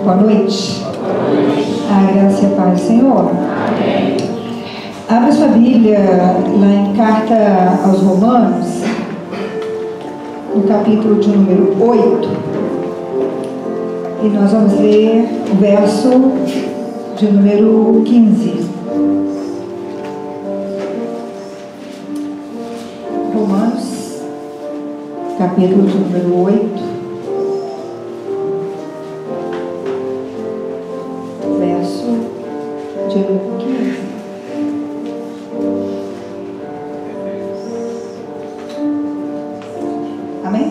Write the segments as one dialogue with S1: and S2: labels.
S1: Boa noite. A graça e a paz do Senhor.
S2: Amém.
S1: Abra sua Bíblia lá em Carta aos Romanos, no capítulo de número 8. E nós vamos ler o verso de número 15. Romanos, capítulo de número 8. Verso de número 15. Amém?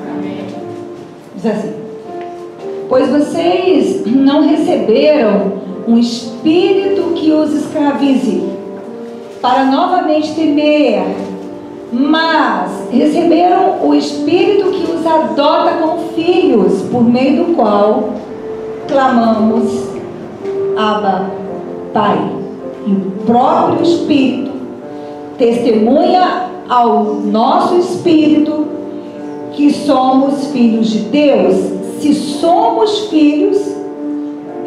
S2: Amém.
S1: Diz assim: pois vocês não receberam um espírito que os escravize para novamente temer, mas receberam o espírito que os adota como filhos, por meio do qual clamamos: Abba, Pai. E o próprio Espírito testemunha ao nosso espírito que somos filhos de Deus. Se somos filhos,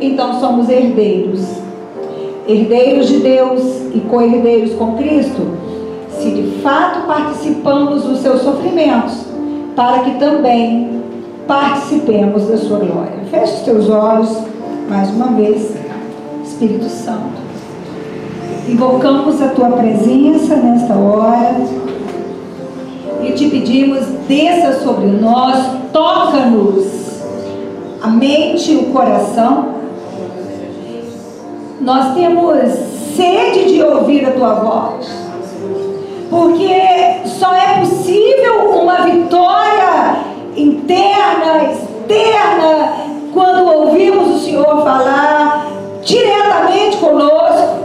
S1: então somos herdeiros, herdeiros de Deus e co-herdeiros com Cristo, se de fato participamos dos seus sofrimentos, para que também participemos da sua glória. Feche os teus olhos mais uma vez. Espírito Santo, invocamos a tua presença nesta hora e te pedimos: desça sobre nós, toca-nos a mente e o coração. Nós temos sede de ouvir a tua voz, porque só é possível uma vitória interna, externa, quando ouvimos o Senhor falar diretamente conosco.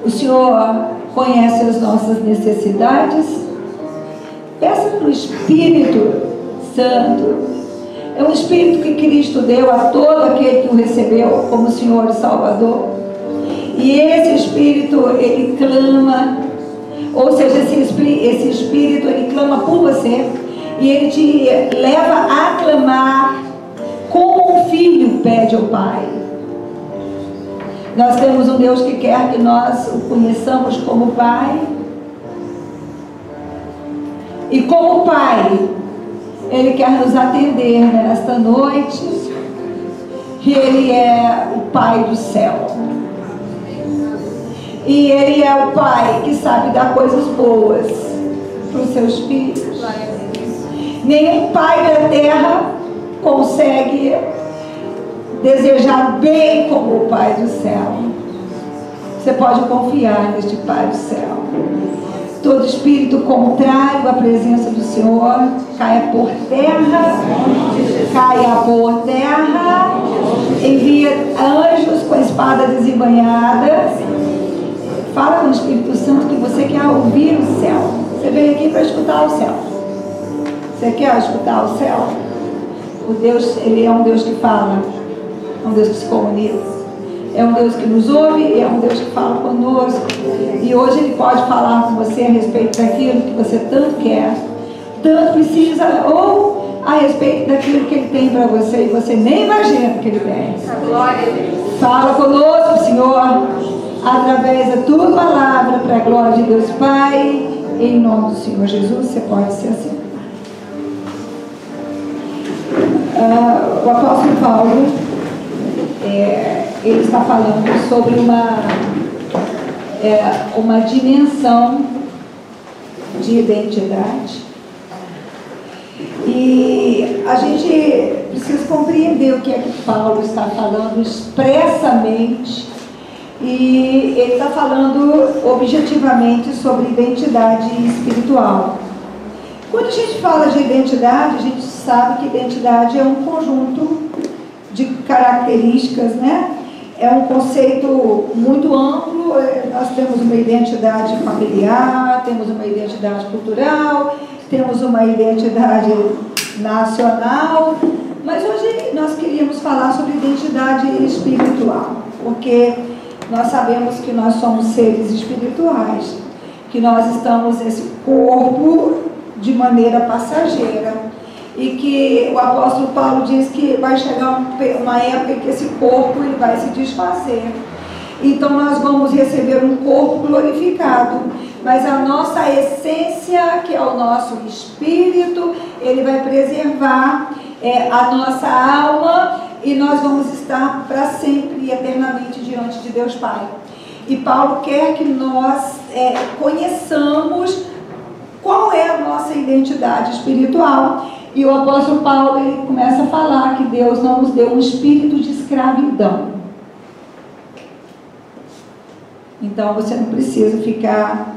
S1: O Senhor conhece as nossas necessidades. Peça para o Espírito Santo. É um Espírito que Cristo deu a todo aquele que o recebeu como Senhor e Salvador. E esse Espírito, ele clama, ou seja, esse Espírito, ele clama por você, e ele te leva a clamar como um filho pede ao Pai. Nós temos um Deus que quer que nós o conheçamos como Pai. E como Pai, Ele quer nos atender nesta noite. E Ele é o Pai do céu. E Ele é o Pai que sabe dar coisas boas para os seus filhos. Nenhum pai da terra consegue desejar bem como o Pai do céu. Você pode confiar neste Pai do céu. Todo espírito contrário à presença do Senhor caia por terra, caia por terra. Envia anjos com a espada desembainhada. Fala com o Espírito Santo que você quer ouvir o céu. Você veio aqui para escutar o céu. Você quer escutar o céu? O Deus, Ele é um Deus que fala, é um Deus que se comunica, é um Deus que nos ouve, é um Deus que fala conosco. E hoje Ele pode falar com você a respeito daquilo que você tanto quer, tanto precisa, ou a respeito daquilo que Ele tem para você e você nem imagina que Ele tem. Fala conosco, Senhor, através da tua palavra, para a glória de Deus Pai, em nome do Senhor Jesus. Você pode ser assim. O apóstolo Paulo, ele está falando sobre uma dimensão de identidade, e a gente precisa compreender o que é que Paulo está falando expressamente, e ele está falando objetivamente sobre identidade espiritual. Quando a gente fala de identidade, a gente sabe que identidade é um conjunto de características, né? É um conceito muito amplo. Nós temos uma identidade familiar, temos uma identidade cultural, temos uma identidade nacional, mas hoje nós queríamos falar sobre identidade espiritual, porque nós sabemos que nós somos seres espirituais, que nós estamos nesse corpo de maneira passageira, e que o apóstolo Paulo diz que vai chegar uma época em que esse corpo ele vai se desfazer. Então nós vamos receber um corpo glorificado, mas a nossa essência, que é o nosso espírito, ele vai preservar a nossa alma, e nós vamos estar para sempre e eternamente diante de Deus Pai. E Paulo quer que nós conheçamos qual é a nossa identidade espiritual. E o apóstolo Paulo ele começa a falar que Deus não nos deu um espírito de escravidão. Então você não precisa ficar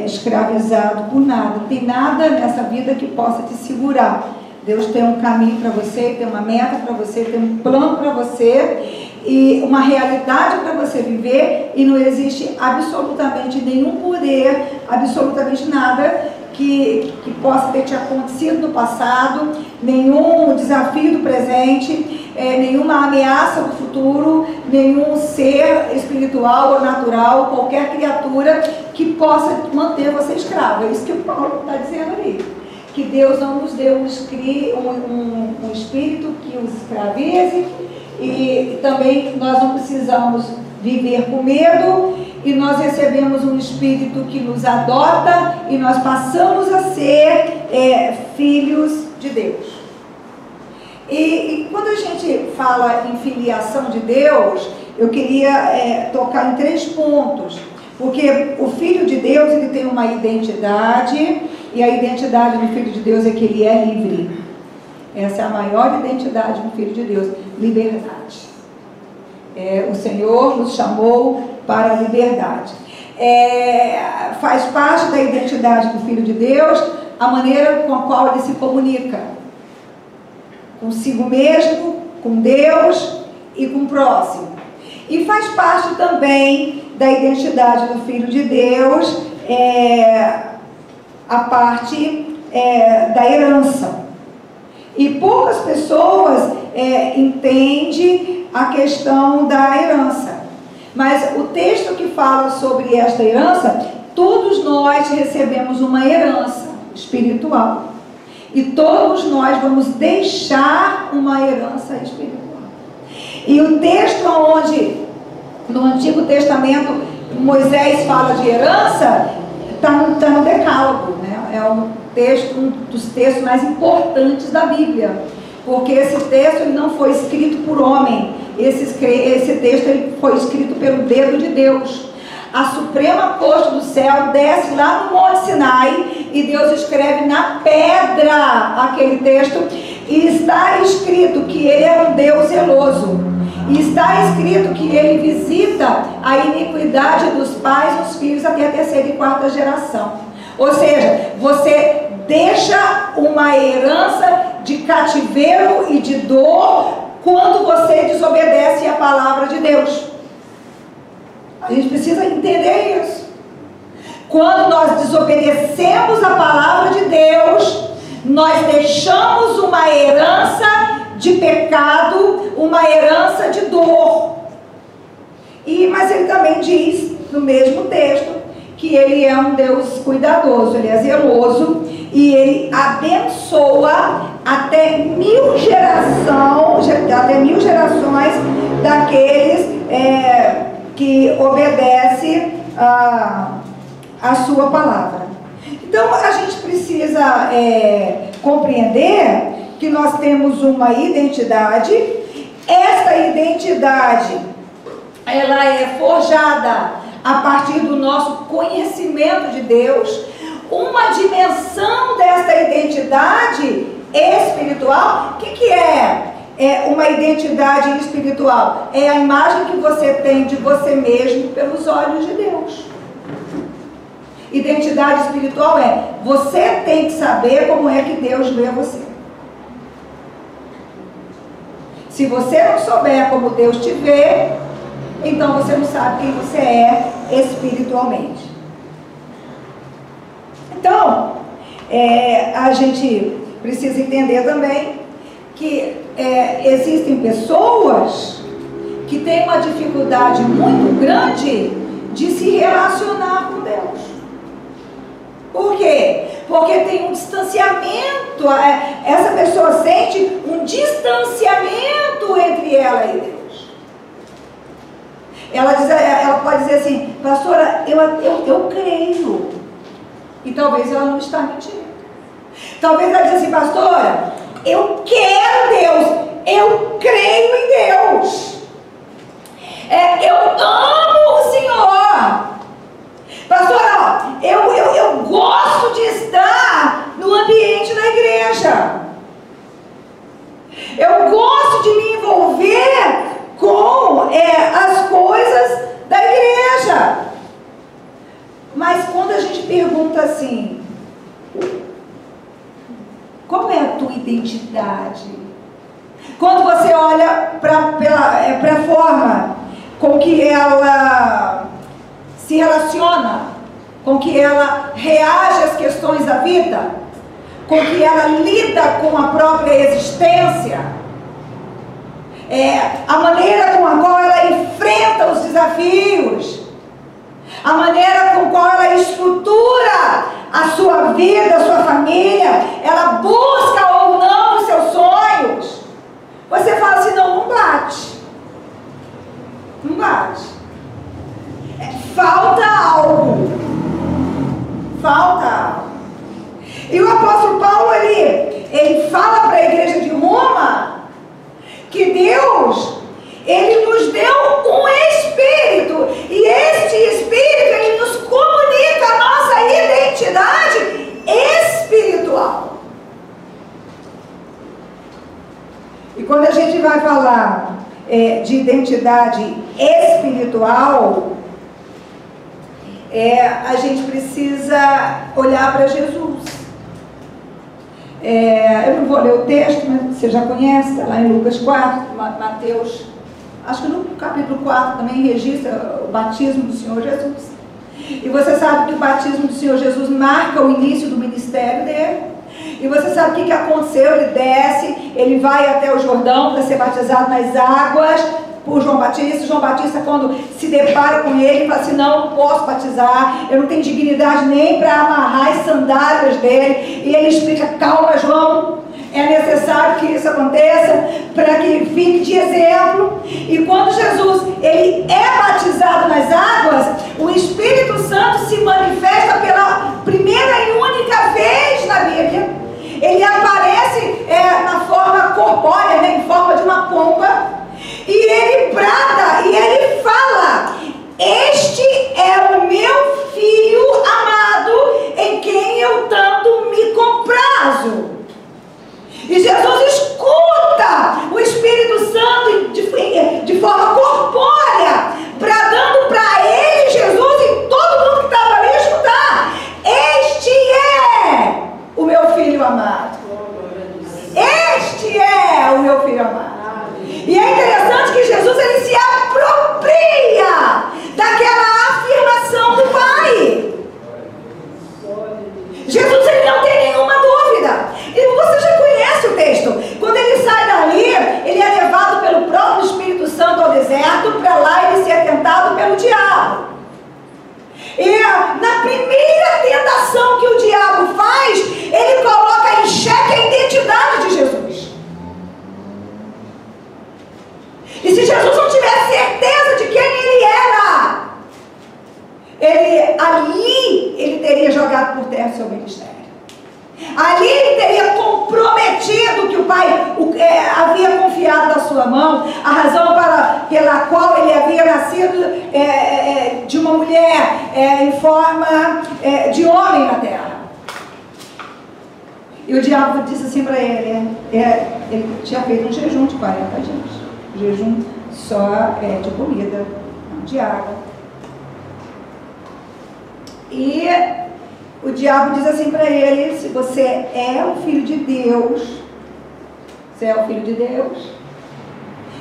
S1: escravizado por nada. Não tem nada nessa vida que possa te segurar. Deus tem um caminho para você, tem uma meta para você, tem um plano para você e uma realidade para você viver, e não existe absolutamente nenhum poder, absolutamente nada que possa ter te acontecido no passado, nenhum desafio do presente, nenhuma ameaça do futuro, nenhum ser espiritual ou natural, qualquer criatura que possa manter você escravo. É isso que o Paulo está dizendo ali. Que Deus não nos deu um espírito que os escravize, e também nós não precisamos viver com medo, e nós recebemos um espírito que nos adota, e nós passamos a ser filhos de Deus. E quando a gente fala em filiação de Deus, eu queria tocar em 3 pontos, porque o Filho de Deus ele tem uma identidade, e a identidade do Filho de Deus é que ele é livre. Essa é a maior identidade do Filho de Deus, liberdade. O Senhor nos chamou para a liberdade. Faz parte da identidade do Filho de Deus a maneira com a qual ele se comunica consigo mesmo, com Deus e com o próximo. E faz parte também da identidade do Filho de Deus a parte da herança. E poucas pessoas entendem a questão da herança. Mas o texto que fala sobre esta herança, todos nós recebemos uma herança espiritual. E todos nós vamos deixar uma herança espiritual. E o texto onde, no Antigo Testamento, Moisés fala de herança, está no Decálogo, né? É um dos textos mais importantes da Bíblia, porque esse texto ele não foi escrito por homem, esse texto ele foi escrito pelo dedo de Deus. A suprema corte do céu desce lá no Monte Sinai, e Deus escreve na pedra aquele texto, e está escrito que ele é um Deus zeloso, e está escrito que ele visita a iniquidade dos pais nos filhos até a 3ª e 4ª geração. Ou seja, você deixa uma herança de cativeiro e de dor quando você desobedece a palavra de Deus. A gente precisa entender isso. Quando nós desobedecemos a palavra de Deus, nós deixamos uma herança de pecado, uma herança de dor. Mas ele também diz, no mesmo texto, que ele é um Deus cuidadoso, ele é zeloso, e ele abençoa até 1000 gerações daqueles que obedecem a sua palavra. Então a gente precisa compreender que nós temos uma identidade. Esta identidade ela é forjada a partir do nosso conhecimento de Deus. Uma dimensão desta identidade espiritual, o que é uma identidade espiritual? É a imagem que você tem de você mesmo pelos olhos de Deus. Identidade espiritual você tem que saber como é que Deus vê você. Se você não souber como Deus te vê, então você não sabe quem você é espiritualmente. Então, a gente precisa entender também que existem pessoas que têm uma dificuldade muito grande de se relacionar com Deus. Por quê? porque tem um distanciamento, essa pessoa sente um distanciamento entre ela e Deus. Ela pode dizer assim: pastora, eu creio, e talvez ela não está mentindo. Talvez ela diga assim: pastora, eu quero Deus, eu creio em Deus, eu amo o Senhor. Pastora, eu gosto de estar no ambiente da igreja, eu gosto de me envolver com as coisas da igreja. Mas quando a gente pergunta assim: qual é a tua identidade? Quando você olha para a forma com que ela se relaciona, com que ela reage às questões da vida, com que ela lida com a própria existência, a maneira com a qual ela enfrenta os desafios, a maneira com a qual ela estrutura a sua vida, a sua família, ela busca ou não os seus sonhos, você fala assim: não bate. Não bate. Falta algo. Falta algo. E o apóstolo Paulo, ele fala para a igreja de Roma que Deus, ele nos deu um Espírito, e este Espírito, ele nos comunica a nossa identidade espiritual. E quando a gente vai falar de identidade espiritual, a gente precisa olhar para Jesus. Eu não vou ler o texto, mas você já conhece, está lá em Lucas 4, Mateus, acho que no capítulo 4 também registra o batismo do Senhor Jesus. E você sabe que o batismo do Senhor Jesus marca o início do ministério dele. E você sabe o que aconteceu? Ele desce, ele vai até o Jordão para ser batizado nas águas por João Batista. João Batista, quando se depara com ele, fala assim: não posso batizar, eu não tenho dignidade nem para amarrar as sandálias dele. E ele explica: calma, João, é necessário que isso aconteça para que fique de exemplo. E quando Jesus ele é batizado nas águas, o Espírito Santo se manifesta pela primeira e única vez na Bíblia. Ele aparece na forma corpórea, né, em forma de uma pomba, e ele brada e ele fala: este é o meu filho amado, em quem eu tanto me comprazo. E Jesus escuta o Espírito Santo de forma corpórea, bradando para ele, Jesus, e todo mundo que estava ali escutar: este é o meu filho amado. Este é o meu filho amado. E é interessante que Jesus ele se apropria daquela afirmação do Pai. Jesus ele não tem nenhuma dúvida. E você já conhece o texto. Quando ele sai dali, ele é levado pelo próprio Espírito Santo ao deserto, para lá ele ser tentado pelo diabo. E na primeira tentação que o diabo faz, ele coloca em xeque a identidade de Jesus. E se Jesus não tivesse certeza de quem ele era, ali ele teria jogado por terra o seu ministério. Ali ele teria comprometido que o Pai havia confiado na sua mão, a razão pela qual ele havia nascido de uma mulher em forma de homem na terra. E o diabo disse assim para ele, ele tinha feito um jejum de 40 dias. Jejum só de comida, não de água. E o diabo diz assim para ele: se você é o filho de Deus, você é o filho de Deus,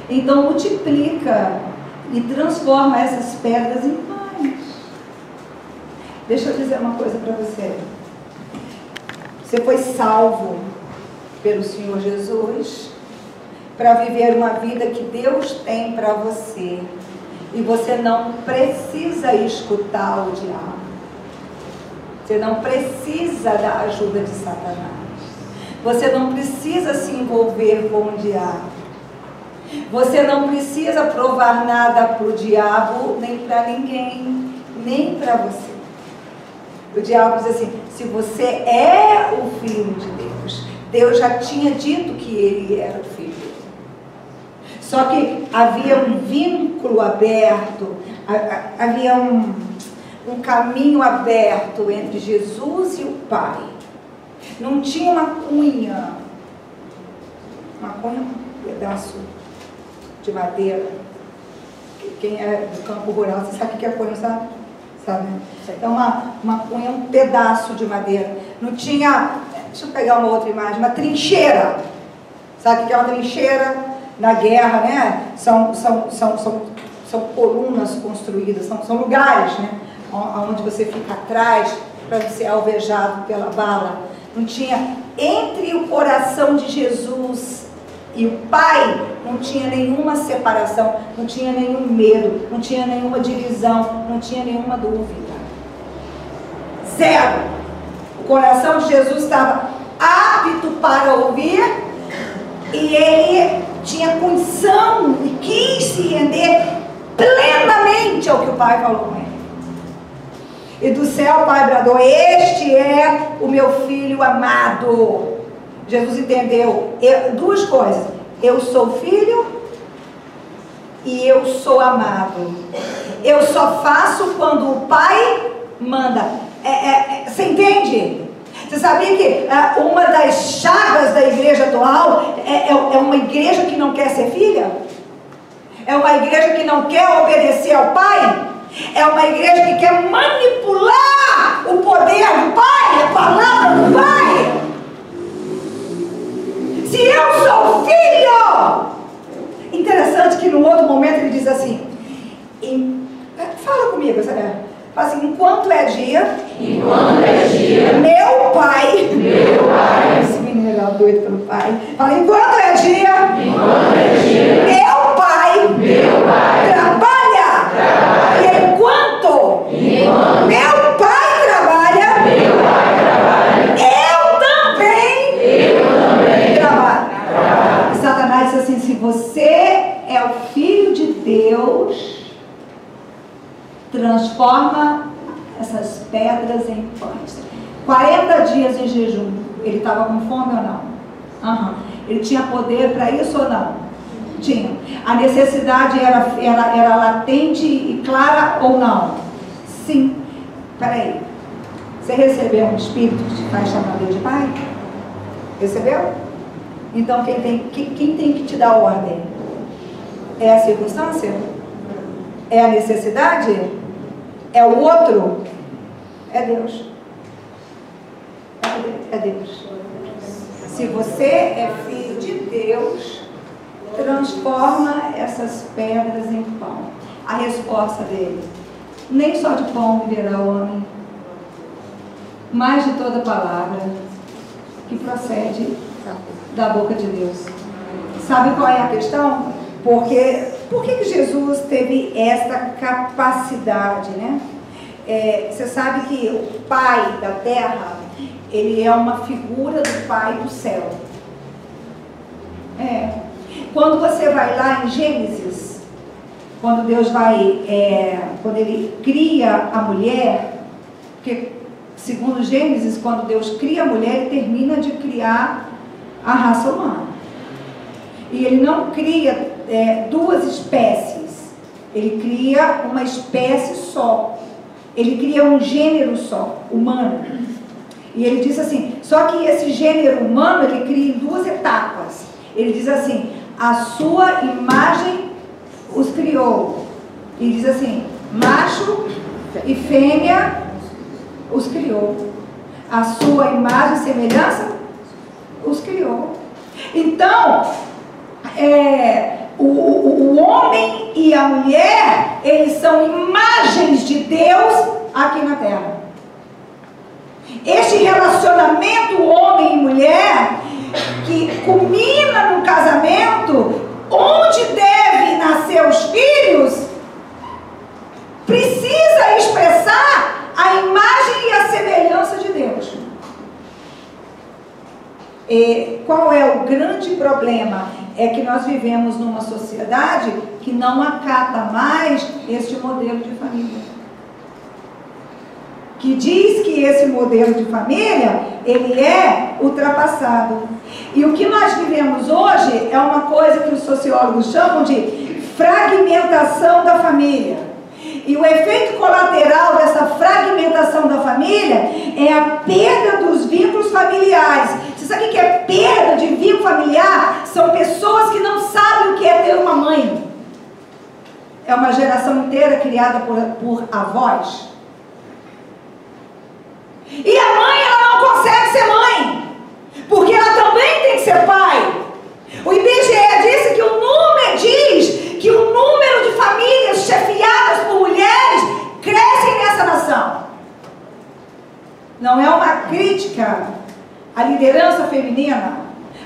S1: então multiplica e transforma essas pedras em pães. Deixa eu dizer uma coisa para você. Você foi salvo pelo Senhor Jesus para viver uma vida que Deus tem para você. E você não precisa escutar o diabo. Você não precisa da ajuda de Satanás. Você não precisa se envolver com o diabo. Você não precisa provar nada para o diabo, nem para ninguém, nem para você. O diabo diz assim: se você é o Filho de Deus, Deus já tinha dito que ele era o Filho. Só que havia um vínculo aberto, havia um caminho aberto entre Jesus e o Pai. Não tinha uma cunha, um pedaço de madeira. Quem é do campo rural, você sabe o que é cunha, sabe? Sabe? Então uma cunha, um pedaço de madeira. Não tinha, deixa eu pegar uma outra imagem, uma trincheira. Sabe o que é uma trincheira? Na guerra, né? São colunas construídas, são lugares, né? Onde você fica atrás para não ser alvejado pela bala. Não tinha, entre o coração de Jesus e o Pai, não tinha nenhuma separação, não tinha nenhum medo, não tinha nenhuma divisão, não tinha nenhuma dúvida. Zero. O coração de Jesus estava apto para ouvir e ele tinha condição e quis se render plenamente ao que o Pai falou com ele. E do céu o Pai bradou: este é o meu Filho amado. Jesus entendeu duas coisas: eu sou filho e eu sou amado. Eu só faço quando o Pai manda. Você entende? Você sabia que uma das chagas da igreja atual é uma igreja que não quer ser filha? É uma igreja que não quer obedecer ao Pai? É uma igreja que quer manipular o poder do Pai, a palavra do Pai. Se eu sou filho... Interessante que no outro momento ele diz assim, fala comigo, sabe? Fala assim: enquanto é dia, meu pai, esse menino é doido pelo Pai. Fala: enquanto é dia, meu pai trabalha. E enquanto meu pai trabalha, eu também trabalho. E Satanás diz assim: se você é o Filho de Deus, transforma essas pedras em pães. 40 dias em jejum. Ele estava com fome ou não? Ele tinha poder para isso ou não? Tinha. A necessidade era latente e clara ou não? Sim. Peraí. Você recebeu um espírito que te faz chamar Deus de Pai? Recebeu? Então quem tem que te dar ordem? É a circunstância? É a necessidade? É o outro? É Deus. É Deus. Se você é filho de Deus, transforma essas pedras em pão. A resposta dele: nem só de pão viverá o homem, mas de toda palavra que procede da boca de Deus. Sabe qual é a questão? Por que Jesus teve esta capacidade, né? Você sabe que o Pai da terra, ele é uma figura do Pai do céu. Quando você vai lá em Gênesis, quando Deus quando ele cria a mulher, porque segundo Gênesis, quando Deus cria a mulher, ele termina de criar a raça humana. E ele não cria duas espécies, ele cria uma espécie só, ele cria um gênero só, humano. E ele diz assim, só que esse gênero humano ele cria em duas etapas. Ele diz assim: a sua imagem os criou. E diz assim: macho e fêmea os criou. A sua imagem e semelhança os criou. Então, o homem e a mulher, eles são imagens de Deus aqui na terra. Este relacionamento homem e mulher, que culmina no casamento, onde devem nascer os filhos, precisa expressar a imagem e a semelhança problema é que nós vivemos numa sociedade que não acata mais este modelo de família. Que diz que esse modelo de família, ele é ultrapassado. E o que nós vivemos hoje é uma coisa que os sociólogos chamam de fragmentação da família. E o efeito colateral dessa fragmentação da família é a perda dos vínculos familiares. Você sabe o que é perda de vínculo familiar? São pessoas que não sabem o que é ter uma mãe. É uma geração inteira criada por avós. E a mãe, ela não consegue ser mãe, porque ela também tem que ser pai. O IBGE disse que diz que o número de famílias chefiadas por mulheres crescem nessa nação. Não é uma crítica à liderança feminina,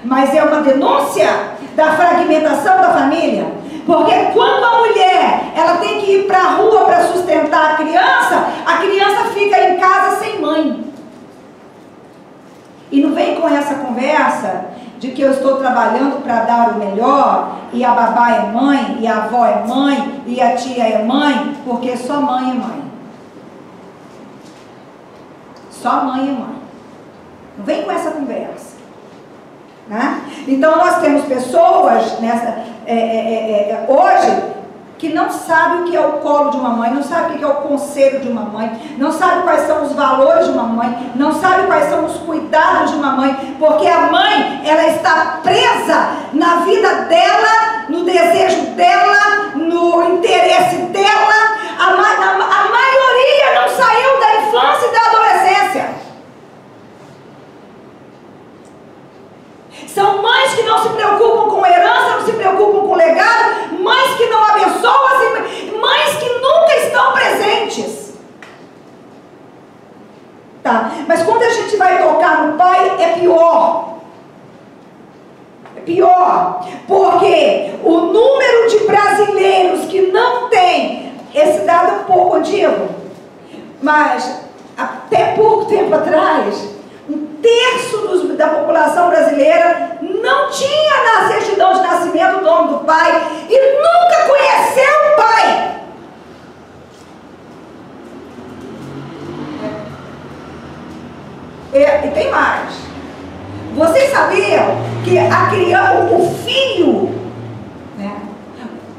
S1: mas é uma denúncia da fragmentação da família. Porque quando a mulher, ela tem que ir para a rua para sustentar a criança fica em casa sem mãe. E não vem com essa conversa de que eu estou trabalhando para dar o melhor, e a babá é mãe, e a avó é mãe, e a tia é mãe, porque só mãe é mãe. Só mãe é mãe. Não vem com essa conversa. Né? Então nós temos pessoas hoje que não sabem o que é o colo de uma mãe, não sabem o que é o conselho de uma mãe, não sabem quais são os valores de uma mãe, não sabem quais são os cuidados de uma mãe, porque a mãe, ela está presa na vida dela, no desejo dela, no interesse dela. A maioria não saiu da infância e da adolescência. São mães que não se preocupam com herança, não se preocupam com legado, mães que não abençoam, mães que nunca estão presentes. Tá? Mas quando a gente vai tocar no pai, é pior. É pior, porque o número de brasileiros que não tem, esse dado é um pouco antigo, mas até pouco tempo atrás, 1/3 da população brasileira não tinha na certidão de nascimento o nome do pai e nunca conheceu o pai. E tem mais. Vocês sabiam que a criança, o filho, né,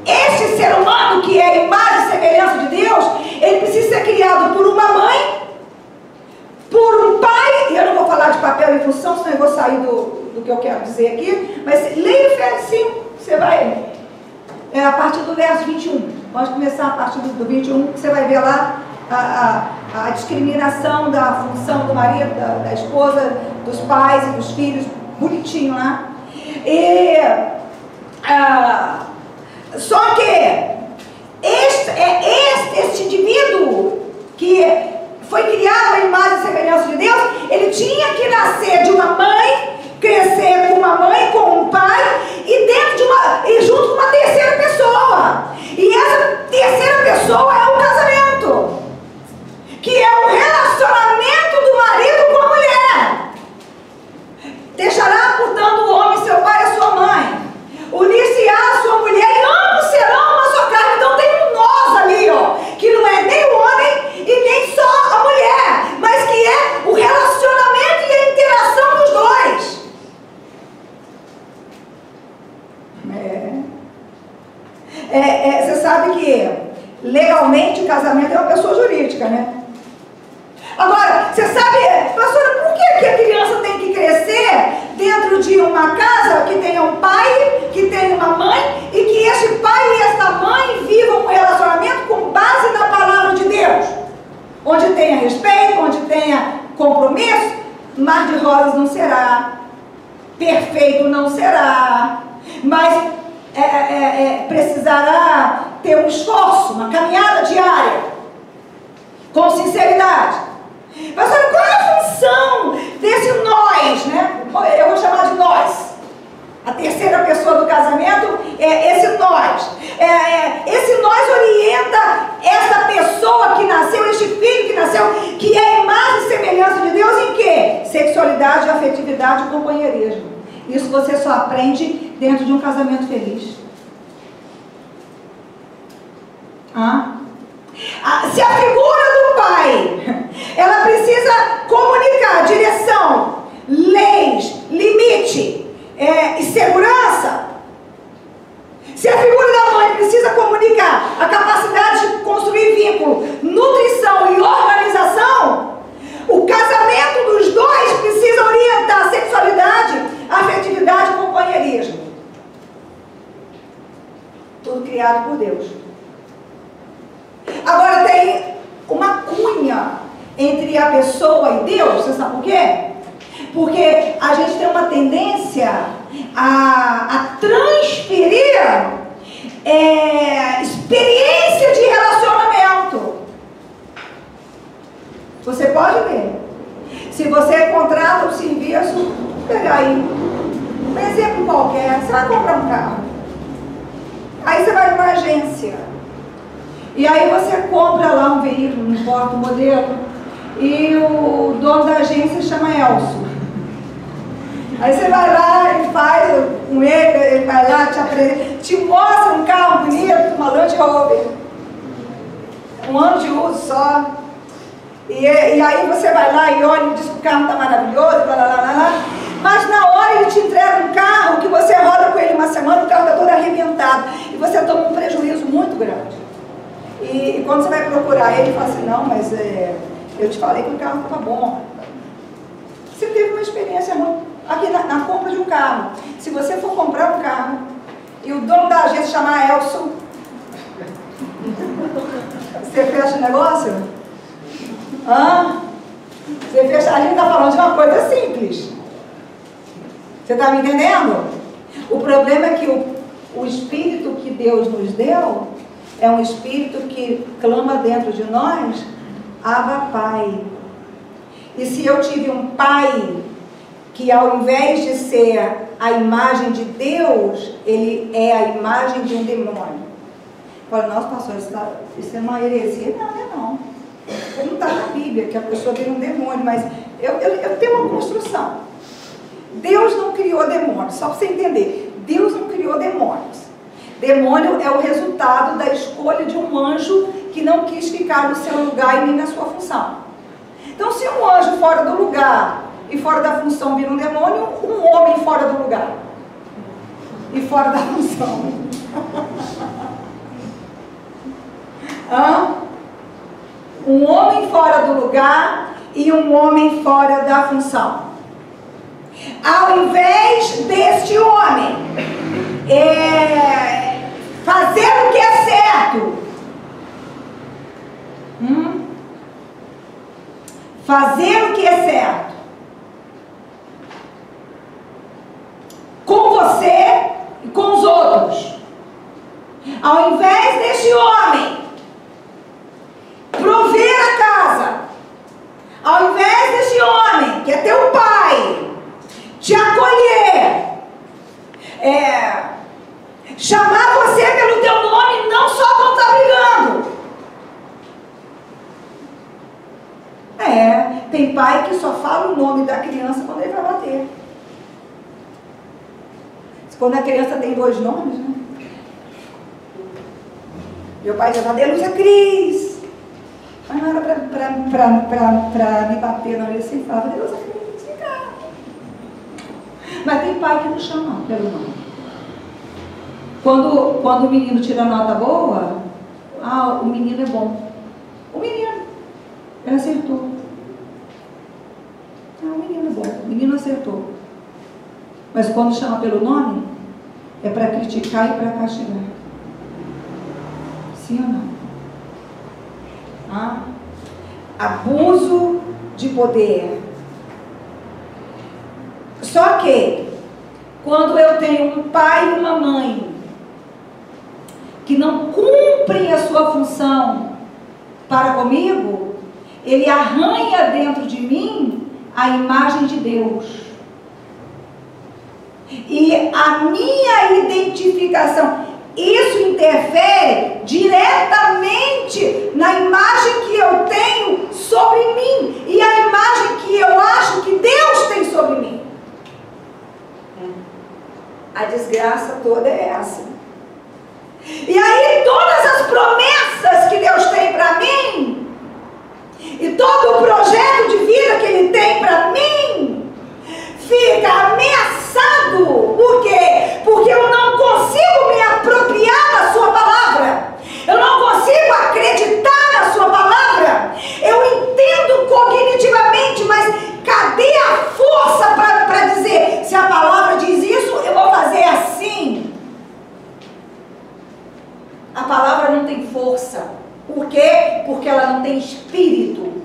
S1: este ser humano que é a imagem e semelhança de Deus, ele precisa ser criado por uma mãe, por um pai, e eu não vou falar de papel e função, senão eu vou sair do que eu quero dizer aqui, mas leia Efésios 5, você vai, a partir do verso 21, pode começar a partir do 21, que você vai ver lá a discriminação da função do marido, da esposa, dos pais e dos filhos, bonitinho lá. Só que este indivíduo que foi criado à imagem e semelhança de Deus, ele tinha que nascer de uma mãe, crescer com uma mãe, com um pai, e junto com uma terceira pessoa. E essa terceira pessoa é o casamento, que é o relacionamento do marido com a mulher. Deixará, portanto, o homem seu pai e sua mãe, unir-se-á a sua mulher, e ambos serão uma só carne. Então tem um nós ali, ó, que não é nem o homem e nem só a mulher, mas que é o relacionamento e a interação dos dois. Você sabe que legalmente o casamento é uma pessoa jurídica, né? Agora, você sabe, pastora, por que a criança tem que crescer dentro de uma casa que tenha um pai, que tenha uma mãe, e que este pai e esta mãe vivam um relacionamento com base na palavra de Deus? Onde tenha respeito, onde tenha compromisso, mar de rosas não será, perfeito não será, mas precisará ter um esforço, uma caminhada diária, com sinceridade. Mas olha, qual é a função desse nós, né? Eu vou chamar de nós. A terceira pessoa do casamento é esse nós. Esse nós orienta essa pessoa que nasceu, este filho que nasceu, que é a imagem e semelhança de Deus em quê? Sexualidade, afetividade e companheirismo. Isso você só aprende dentro de um casamento feliz? Se a figura do pai, ela precisa comunicar direção, leis, limite e segurança. Se a figura da mãe precisa comunicar a capacidade de construir vínculo, nutrição e organização, o casamento dos dois precisa orientar sexualidade, afetividade e companheirismo. Tudo criado por Deus. Agora tem uma cunha entre a pessoa e Deus, você sabe por quê? Porque a gente tem uma tendência a transferir experiência de relacionamento. Você pode ver. Se você contrata um serviço, vou pegar aí um exemplo qualquer, você vai comprar um carro. Aí você vai numa agência. E aí você compra lá um veículo, não importa o modelo, e o dono da agência chama Elcio. Aí você vai lá e faz com ele vai lá, te mostra um carro bonito, uma Land Rover. Um ano de uso só. E aí você vai lá e olha e diz que o carro está maravilhoso, blá, blá, blá, blá. Mas na hora ele te entrega um carro que você roda com ele uma semana, o carro está todo arrebentado. E você toma um prejuízo muito grande. E quando você vai procurar ele, fala assim, não, mas eu te falei que o carro estava bom. Você teve uma experiência aqui na compra de um carro. Se você for comprar um carro e o dono da agência chamar Elcio, você fecha o negócio? Você fecha, a gente está falando de uma coisa simples. Você está me entendendo? O problema é que o Espírito que Deus nos deu é um Espírito que clama dentro de nós, Abba Pai. E se eu tive um pai que ao invés de ser a imagem de Deus, ele é a imagem de um demônio. Fala, nossa, pastor, isso é uma heresia. Não, não é não. Não está na Bíblia que a pessoa vira um demônio, mas eu tenho uma construção. Deus não criou demônios, só para você entender. Deus não criou demônios. Demônio é o resultado da escolha de um anjo que não quis ficar no seu lugar e nem na sua função. Então, se um anjo fora do lugar e fora da função vira um demônio, um homem fora do lugar e fora da função. Um homem fora do lugar e um homem fora da função. Ao invés deste homem fazer o que é certo, fazer o que é certo com você e com os outros, ao invés deste homem prover a casa, ao invés deste homem que é teu pai te acolher, chamar você pelo teu nome, não só quando está brigando. Tem pai que só fala o nome da criança quando ele vai bater. Quando a criança tem 2 nomes, né? Meu pai já falou, Lúcia Cris. Mas não era para me bater, não. Ele sempre falava, Lúcia Cris, vem cá. Mas tem pai que não chama pelo nome. Quando o menino tira nota boa, o menino é bom. O menino, ele acertou. O menino é bom, o menino acertou. Mas quando chama pelo nome, é para criticar e para castigar. Sim ou não? Abuso de poder. Só que, quando eu tenho um pai e uma mãe que não cumprem a sua função para comigo, ele arranha dentro de mim a imagem de Deus. E a minha identificação, isso interfere diretamente na imagem que eu tenho sobre mim e a imagem que eu acho que Deus tem sobre mim. A desgraça toda é essa. E aí todas as promessas que Deus tem para mim, e todo o projeto de vida que Ele tem para mim, fica ameaçado. Por quê? Porque eu não consigo me apropriar da sua palavra. Eu não consigo acreditar na sua palavra. Eu entendo cognitivamente, mas cadê a força para dizer, se a palavra diz isso, eu vou fazer assim? A palavra não tem força. Por quê? Porque ela não tem espírito.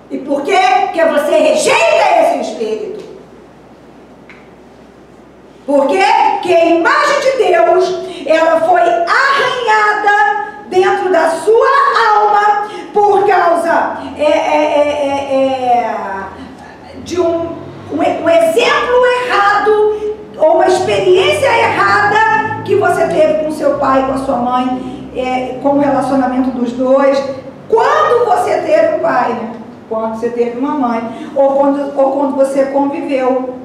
S1: E por quê? Porque você rejeita esse espírito. Por quê? Porque a imagem de Deus, ela foi arranhada dentro da sua alma por causa de um exemplo errado ou uma experiência errada que você teve com seu pai, com a sua mãe, com o relacionamento dos dois. Quando você teve um pai, né? Quando você teve uma mãe, ou quando você conviveu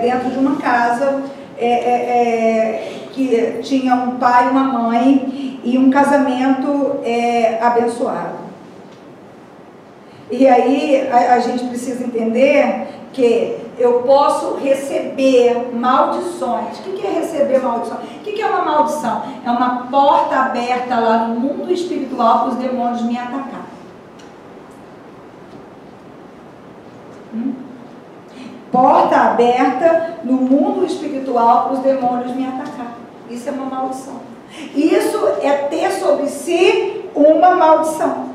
S1: dentro de uma casa que tinha um pai, uma mãe e um casamento abençoado. E aí a gente precisa entender que eu posso receber maldições. O que é receber maldição? O que é uma maldição? É uma porta aberta lá no mundo espiritual para os demônios me atacar. Porta aberta no mundo espiritual para os demônios me atacar. Isso é uma maldição. Isso é ter sobre si uma maldição.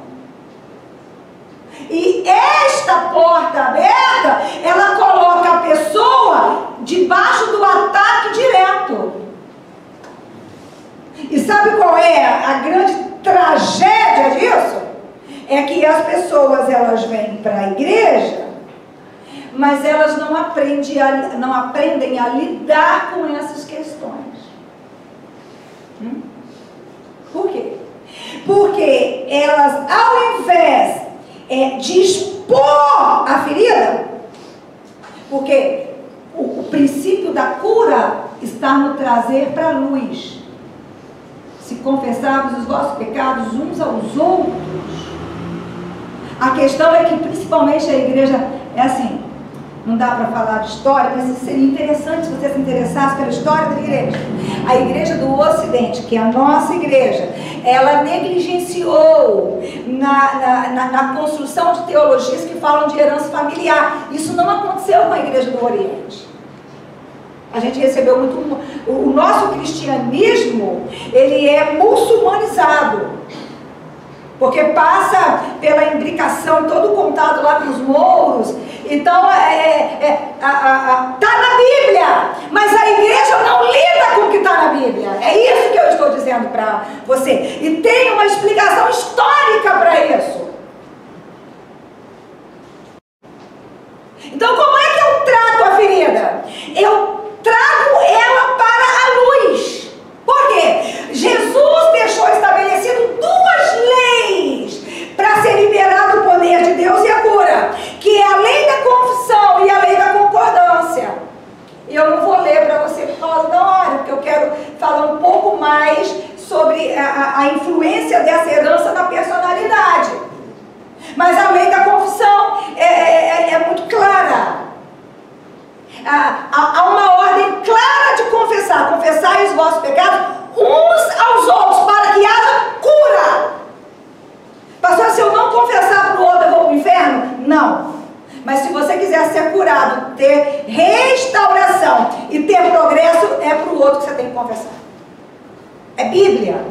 S1: E esta porta aberta, ela coloca a pessoa debaixo do ataque direto. E sabe qual é a grande tragédia disso? É que as pessoas, elas vêm para a igreja, mas elas não aprendem a lidar com essas questões. Por quê? Porque elas, ao invés de expor a ferida, porque o princípio da cura está no trazer para a luz. Se confessarmos os vossos pecados uns aos outros. A questão é que principalmente a igreja é assim. Não dá para falar de história, mas seria interessante se você se interessasse pela história da igreja. A igreja do Ocidente, que é a nossa igreja, ela negligenciou na construção de teologias que falam de herança familiar. Isso não aconteceu com a igreja do Oriente. A gente recebeu muito... O nosso cristianismo, ele é muçulmanizado. Porque passa pela imbricação, todo o contato lá com os mouros. Então, tá na Bíblia, mas a igreja não lida com o que está na Bíblia. É isso que eu estou dizendo para você. E tem uma explicação histórica para isso. Então, como é que eu trato a ferida? Eu trago ela para a luz. Por quê? Jesus deixou estabelecido duas leis para ser liberado o poder de Deus e a cura, que é a lei da confissão e a lei da concordância. E eu não vou ler para você por causa da hora, porque eu quero falar um pouco mais sobre a influência dessa herança na personalidade. Mas a lei da confissão é muito clara. Há uma ordem clara de confessar. Confessai os vossos pecados uns aos outros, para que haja cura. Pastor, se eu não confessar para o outro, eu vou para o inferno? Não. Mas se você quiser ser curado, ter restauração e ter progresso, é para o outro que você tem que confessar. É Bíblia.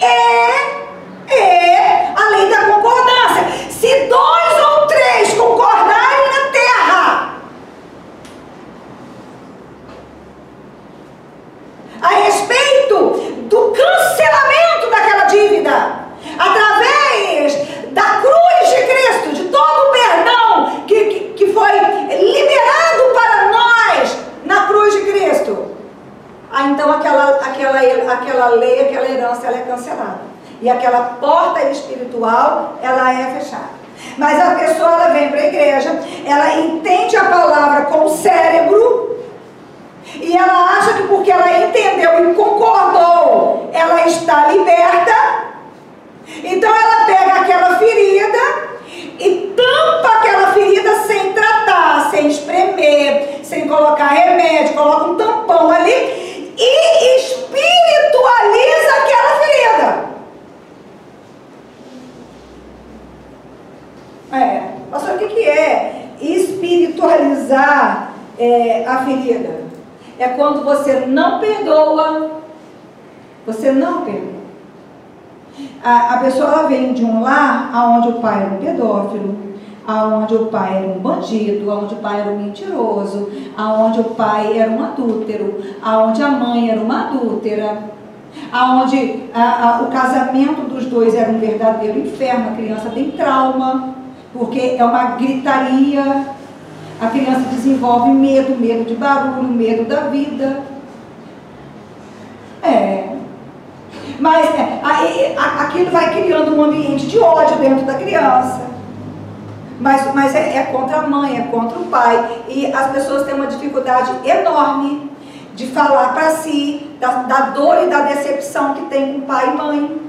S1: É a lei da concordância. Se 2 ou 3 concordarem na terra a respeito do cancelamento daquela dívida, através da cruz de Cristo, de todo o perdão que foi liberado para nós na cruz de Cristo, então aquela lei, aquela herança, ela é cancelada. E aquela porta espiritual, ela é fechada. Mas a pessoa, ela vem para a igreja, ela entende a palavra com o cérebro, e ela acha que porque ela entendeu e concordou, ela está liberta. Então ela pega aquela ferida e tampa aquela ferida sem tratar, sem espremer, sem colocar remédio, coloca um tampão ali e espiritualiza aquela ferida. Pastor, o que é espiritualizar a ferida? É quando você não perdoa, você não perdoa. A pessoa, ela vem de um lar onde o pai era um pedófilo, onde o pai era um bandido, onde o pai era um mentiroso, onde o pai era um adúltero, onde a mãe era uma adúltera, onde o casamento dos dois era um verdadeiro inferno. A criança tem trauma, porque é uma gritaria, a criança desenvolve medo de barulho, medo da vida. Mas aquilo vai criando um ambiente de ódio dentro da criança. Mas é contra a mãe, é contra o pai. E as pessoas têm uma dificuldade enorme de falar para si da dor e da decepção que tem com pai e mãe.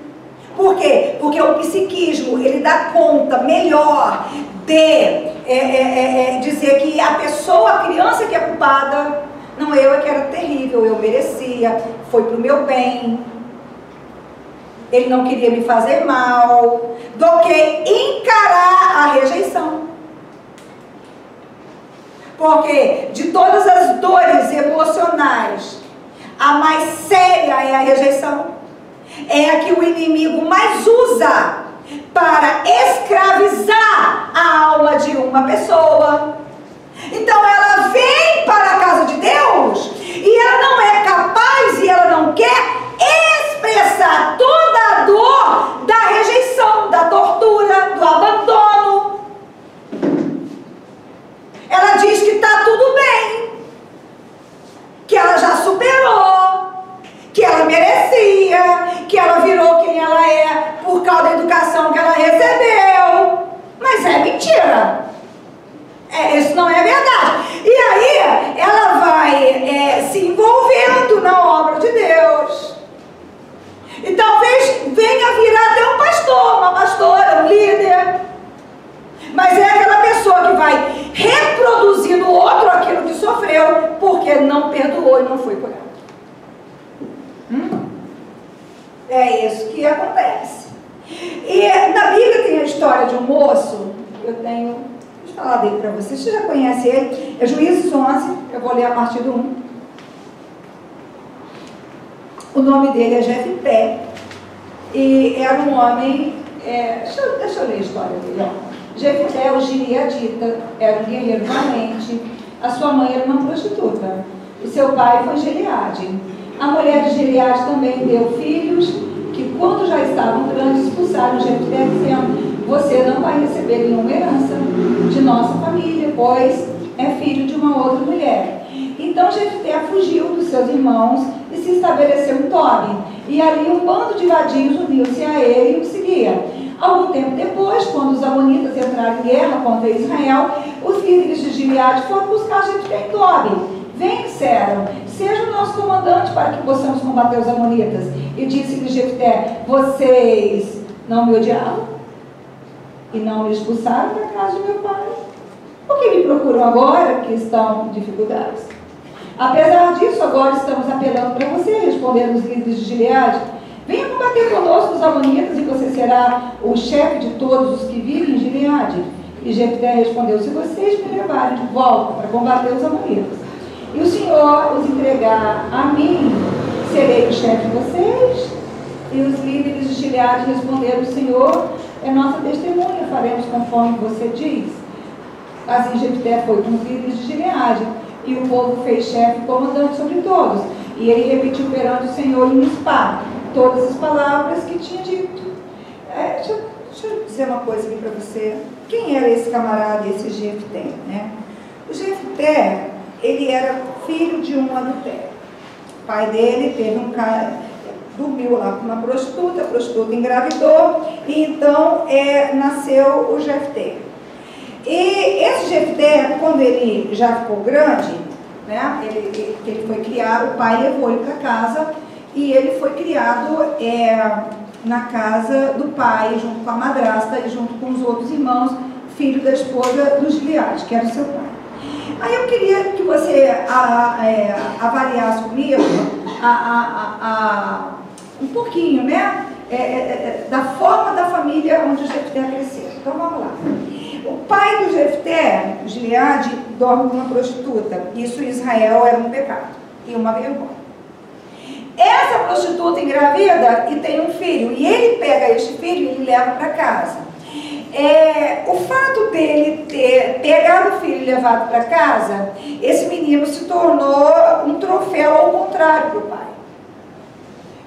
S1: Por quê? Porque o psiquismo, ele dá conta melhor de dizer que a pessoa, a criança que é culpada. Não, eu é que era terrível, eu merecia, foi pro meu bem. Ele não queria me fazer mal, do que encarar a rejeição. Porque de todas as dores emocionais, a mais séria é a rejeição. É a que o inimigo mais usa para escravizar a alma de uma pessoa. Então ela vem para a casa de Deus e ela não é capaz e ela não quer expressar toda a dor da rejeição, da tortura, do abandono. Ela diz que está tudo bem, que ela já superou, que ela merecia, que ela virou quem ela é por causa da educação que ela recebeu. Mas é mentira. Isso não é verdade. E aí ela vai se envolvendo na obra de Deus. E talvez venha virar até um pastor, uma pastora, um líder. Mas é aquela pessoa que vai reproduzir no outro aquilo que sofreu, porque não perdoou e não foi curado. É isso que acontece. E na Bíblia tem a história de um moço, deixa eu falar dele para vocês, você já conhece ele, é Juízes 11, eu vou ler a partir do 1. O nome dele é Jefté, e era um homem, deixa eu ler a história dele. Jefté, o gileadita, era um guerreiro valente, a sua mãe era uma prostituta, o seu pai foi Gileade. A mulher de Gileade também deu filhos, que quando já estavam grandes, expulsaram Jefté, dizendo: você não vai receber nenhuma herança de nossa família, pois é filho de uma outra mulher. Então Jefté fugiu dos seus irmãos e se estabeleceu em Tobi. E ali um bando de vadios uniu-se a ele e o seguia. Algum tempo depois, quando os amonitas entraram em guerra contra Israel, os líderes de Gileade foram buscar Jefté em Tobi. Vem, disseram, seja o nosso comandante para que possamos combater os amonitas. E disse-lhe Jefté: vocês não me odiavam e não me expulsaram da casa de meu pai? Por que me procuram agora que estão em dificuldades? Apesar disso, agora estamos apelando para você, responderam os líderes de Gileade. Venha combater conosco os amonitas e você será o chefe de todos os que vivem em Gileade. E Jefté respondeu: se vocês me levarem de volta para combater os amonitas, e o Senhor os entregar a mim, serei o chefe de vocês? E os líderes de Gileade responderam: o Senhor é nossa testemunha, faremos conforme você diz. Assim Jefté foi com os líderes de Gileade, e o povo fez chefe e comandante sobre todos. E ele repetiu perante o Senhor em Mispá todas as palavras que tinha dito. Deixa eu dizer uma coisa aqui para você. Quem era esse camarada, esse Jefté, né? O Jefté, ele era filho de um adultério. O pai dele teve um cara, dormiu lá com uma prostituta, a prostituta engravidou, e então nasceu o Jefté. E esse Jefté, quando ele já ficou grande, né, ele foi criado, o pai levou ele para casa, e ele foi criado na casa do pai, junto com a madrasta e junto com os outros irmãos, filho da esposa do Gileade, que era o seu pai. Aí eu queria que você avaliasse comigo um pouquinho, né, da forma da família onde o Jefté cresceu. Então vamos lá. O pai do Jefté, Gileade, dorme com uma prostituta. Isso em Israel era um pecado e uma vergonha. Essa prostituta engravida e tem um filho, e ele pega este filho e ele leva para casa. O fato dele ter pegado o filho e levado para casa, esse menino se tornou um troféu ao contrário do pai.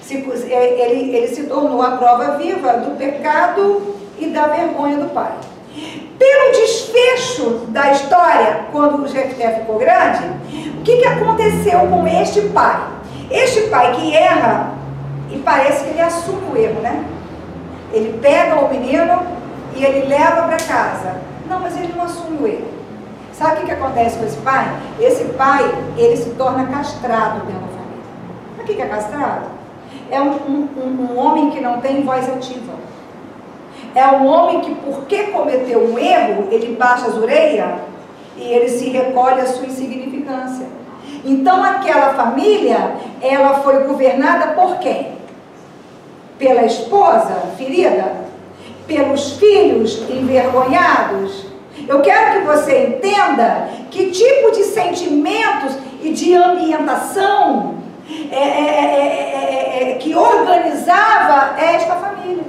S1: Ele se tornou a prova viva do pecado e da vergonha do pai. Pelo desfecho da história, quando o Jefté ficou grande, o que aconteceu com este pai? Este pai que erra, e parece que ele assume o erro, né? Ele pega o menino e ele leva para casa. Não, mas ele não assume o erro. Sabe o que acontece com esse pai? Esse pai, ele se torna castrado dentro da família. Sabe o que é castrado? É um homem que não tem voz ativa. É um homem que, porque cometeu um erro, ele baixa as orelhas e ele se recolhe a sua insignificância. Então aquela família, ela foi governada por quem? Pela esposa ferida? Pelos filhos envergonhados? Eu quero que você entenda que tipo de sentimentos e de ambientação que organizava esta família.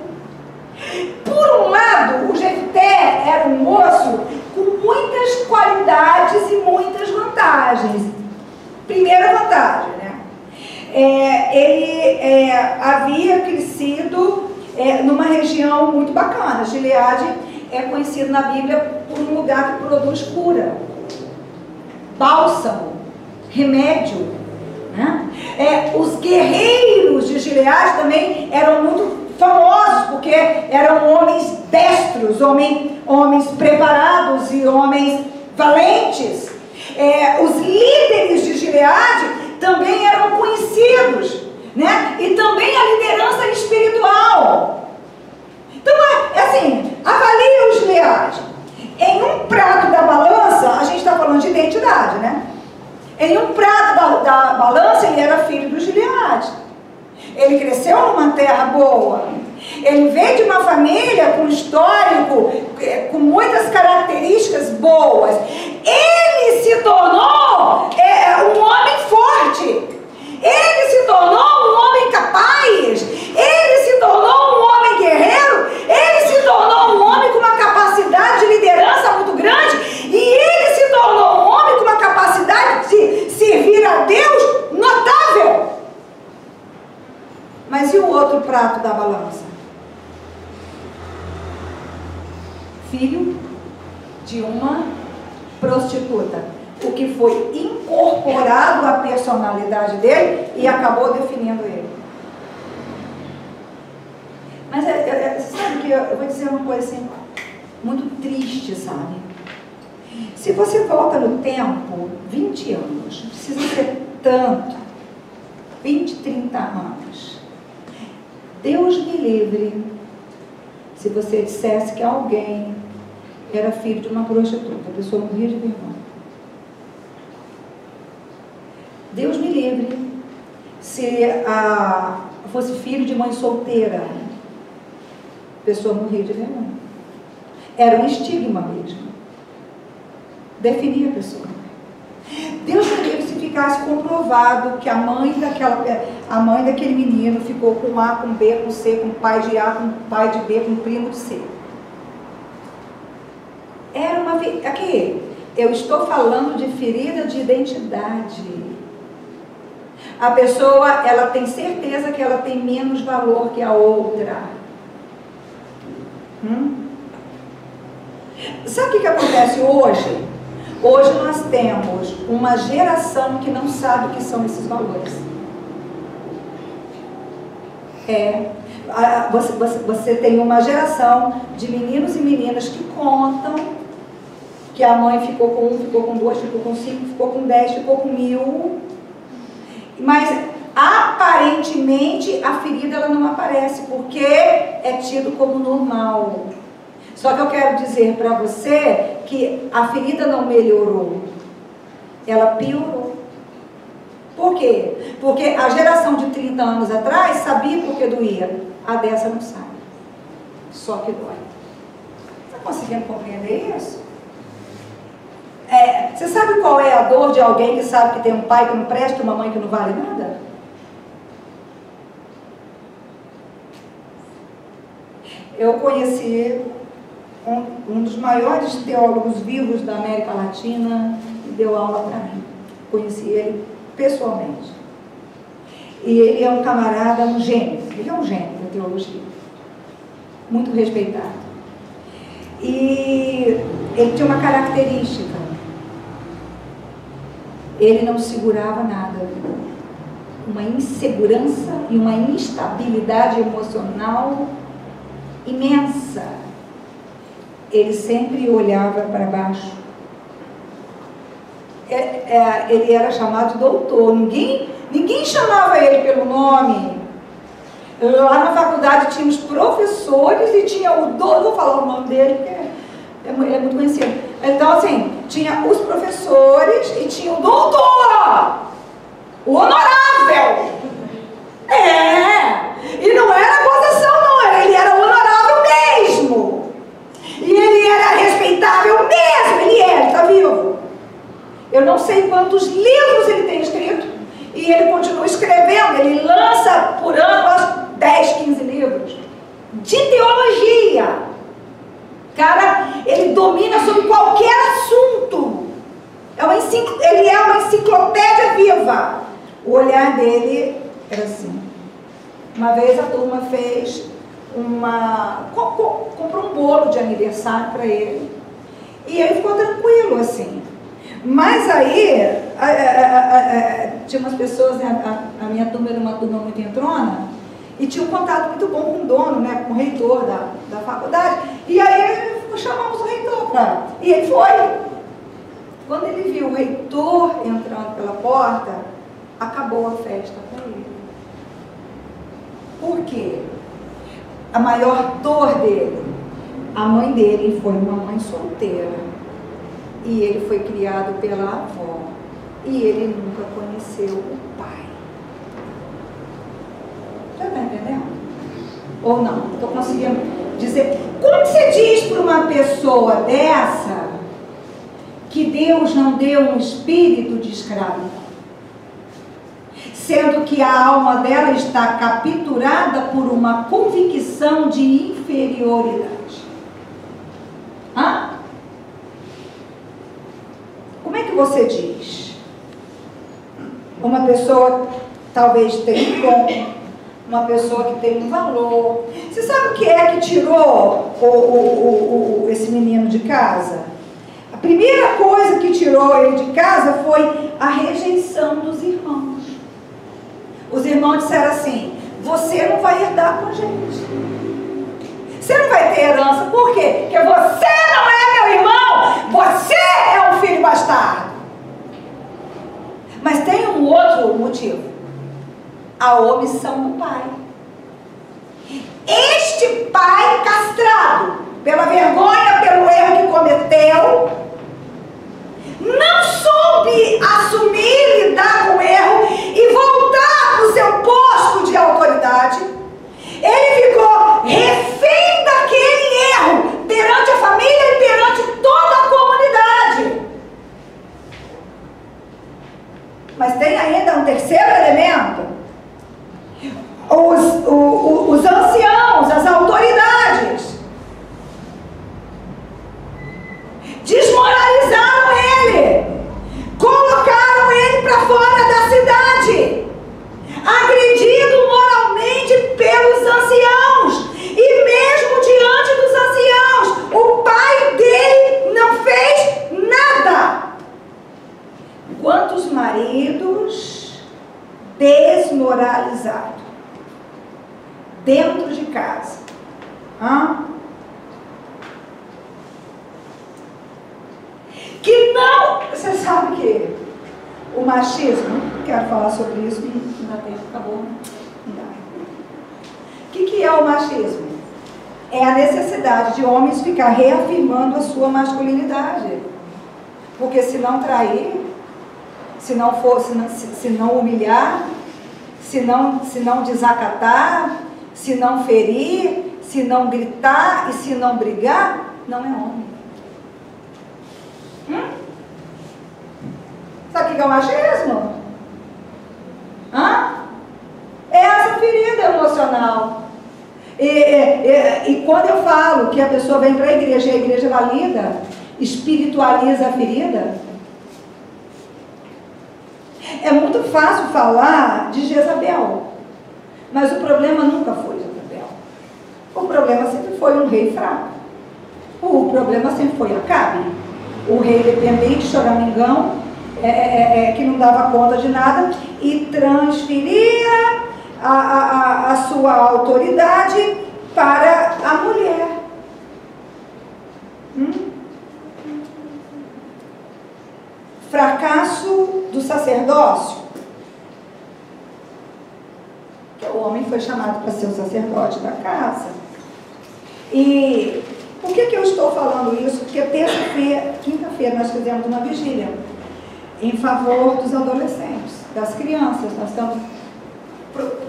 S1: Por um lado, o Jefté era um moço com muitas qualidades e muitas vantagens. Primeira vantagem, né? Ele havia crescido numa região muito bacana. Gileade é conhecido na Bíblia por um lugar que produz cura, bálsamo, remédio, né? Os guerreiros de Gileade também eram muito famosos, porque eram homens destros, homens preparados e homens valentes. Os líderes de Gileade também eram conhecidos, né? E também a liderança espiritual. Então, assim, avalie o Gileade. Em um prato da balança, a gente está falando de identidade, né? Em um prato da balança, ele era filho do Gileade. Ele cresceu numa terra boa. Ele veio de uma família com histórico, com muitas características boas. Ele se tornou um homem forte. Ele se tornou um homem capaz. Ele se tornou um homem guerreiro. Ele se tornou um homem com uma capacidade de liderança muito grande. E ele se tornou um homem com uma capacidade de servir a Deus notável. Mas e o outro prato da balança? Filho de uma prostituta, o que foi incorporado à personalidade dele e acabou definindo ele. Mas sabe que eu vou dizer uma coisa assim, muito triste, sabe? Se você volta no tempo, 20 anos, não precisa ser tanto, 20, 30 anos. Deus me livre se você dissesse que alguém era filho de uma prostituta, a pessoa morria de vergonha. Deus me livre se fosse filho de mãe solteira, a pessoa morria de vergonha. Era um estigma mesmo. Definia a pessoa. Deus me livre se ficasse comprovado que a mãe daquele menino ficou com A, com B, com C, com pai de A, com pai de B, com primo de C. Era uma... Aqui, eu estou falando de ferida de identidade. A pessoa, ela tem certeza que ela tem menos valor que a outra. Sabe o que acontece hoje? Hoje nós temos uma geração que não sabe o que são esses valores. Você tem uma geração de meninos e meninas que contam que a mãe ficou com 1, ficou com 2, ficou com 5, ficou com 10, ficou com 1000, mas aparentemente a ferida ela não aparece, porque é tido como normal. Só que eu quero dizer para você que a ferida não melhorou, ela piorou. Por quê? Porque a geração de 30 anos atrás sabia por que doía, a dessa não sabe, só que dói. Está conseguindo compreender isso? Você sabe qual é a dor de alguém que sabe que tem um pai que não presta, uma mãe que não vale nada? Eu conheci um dos maiores teólogos vivos da América Latina, que deu aula para mim. Conheci ele pessoalmente. E ele é um camarada, um gênio. Ele é um gênio da teologia. Muito respeitado. E ele tinha uma característica. Ele não segurava nada. Uma insegurança e uma instabilidade emocional imensa. Ele sempre olhava para baixo. Ele era chamado de doutor. Ninguém chamava ele pelo nome. Lá na faculdade tínhamos professores e tinha o doutor, vou falar o nome dele, porque é muito conhecido. Então, assim, tinha os professores e tinha o doutor, o honorável. E não era gozação, não, ele era honorável mesmo. E ele era respeitável mesmo, ele está vivo. Eu não sei quantos livros ele tem escrito, e ele continua escrevendo, ele lança por ano 10, 15 livros de teologia. Cara, ele domina sobre qualquer assunto. Ele é uma enciclopédia viva. O olhar dele era assim. Uma vez a turma fez comprou um bolo de aniversário para ele. E ele ficou tranquilo assim. Mas aí, tinha umas pessoas, a minha turma era uma turma muito entrona, e tinha um contato muito bom com o dono, né, com o reitor da faculdade. E aí chamamos o reitor e ele foi. Quando ele viu o reitor entrando pela porta, acabou a festa para ele. Por quê? A maior dor dele, a mãe dele foi uma mãe solteira. E ele foi criado pela avó. E ele nunca conheceu o pai. Já está entendendo? Ou não? Estou conseguindo dizer. Como você diz para uma pessoa dessa que Deus não deu um espírito de escravidão? Sendo que a alma dela está capturada por uma convicção de inferioridade. Hã? Como é que você diz? Uma pessoa talvez tenha um dom, uma pessoa que tem um valor. Você sabe o que é que tirou esse menino de casa? A primeira coisa que tirou ele de casa foi a rejeição dos irmãos. Os irmãos disseram assim: você não vai herdar com a gente. Você não vai ter herança. Por quê? Porque você não é meu irmão. Você é um filho bastardo. Mas tem um outro motivo. A omissão do pai. Este pai castrado pela vergonha, pelo erro que cometeu, não soube assumir, lidar com o erro e voltar para o seu posto de autoridade. Ele ficou refém daquele erro perante a família e perante toda a comunidade. Mas tem ainda um terceiro elemento. Os anciãos, as autoridades, desmoralizaram ele, colocaram ele para fora da cidade, agredido moralmente pelos anciãos, e mesmo diante dos anciãos, o pai dele não fez nada. Quantos maridos desmoralizados, dentro de casa. Que não, você sabe que o machismo, quero falar sobre isso, não dá tempo, acabou, não dá. O que é o machismo? É a necessidade de homens ficar reafirmando a sua masculinidade. Porque se não trair, se não humilhar, se não desacatar, se não ferir, se não gritar e se não brigar, não é homem. Sabe o que é o machismo? É essa ferida emocional. E quando eu falo que a pessoa vem para a igreja e a igreja valida, espiritualiza a ferida, é muito fácil falar de Jezabel, mas o problema nunca foi Jezabel. O problema sempre foi um rei fraco. O problema sempre foi Acabe, o rei dependente, choramingão, que não dava conta de nada e transferia a sua autoridade para a mulher. Fracasso do sacerdócio. Que o homem foi chamado para ser o sacerdote da casa. E por que eu estou falando isso? Porque terça-feira, quinta-feira, nós fizemos uma vigília em favor dos adolescentes, das crianças. Nós estamos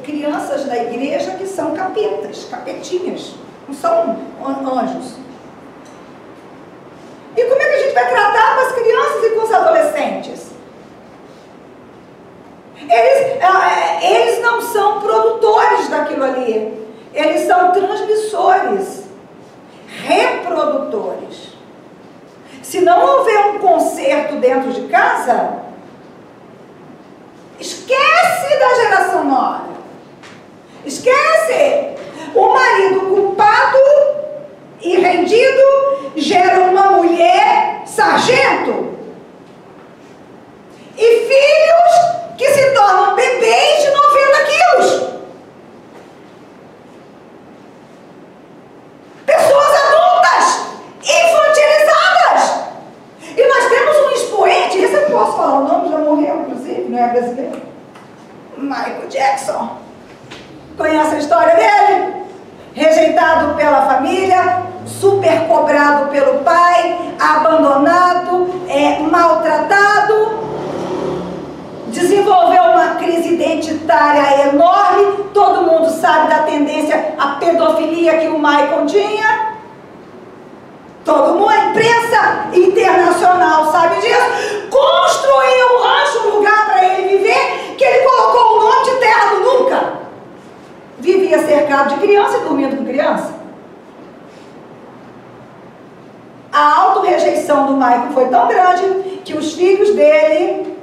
S1: crianças da igreja que são capetas, capetinhas, não são anjos. E como é que a gente vai tratar com as crianças e com os adolescentes? Eles não são produtores daquilo ali, eles são transmissores, reprodutores. Se não houver um conserto dentro de casa, esquece da geração nova. Esquece. O marido culpado e rendido gera uma mulher sargento. E filhos que se tornam bebês de 90 quilos. Pessoas adultas, infantilizadas. E nós temos um expoente, esse eu posso falar o nome, já morreu, inclusive, não é brasileiro? Michael Jackson. Conhece a história dele? Rejeitado pela família, super cobrado pelo pai, abandonado, maltratado, desenvolveu uma crise identitária enorme. Todo mundo sabe da tendência à pedofilia que o Michael tinha. Todo mundo, a imprensa internacional sabe disso. Construiu um rancho, um lugar para ele viver, que ele colocou o nome de Terra do Nunca. Vivia cercado de criança e dormindo com criança. A auto-rejeição do Michael foi tão grande que os filhos dele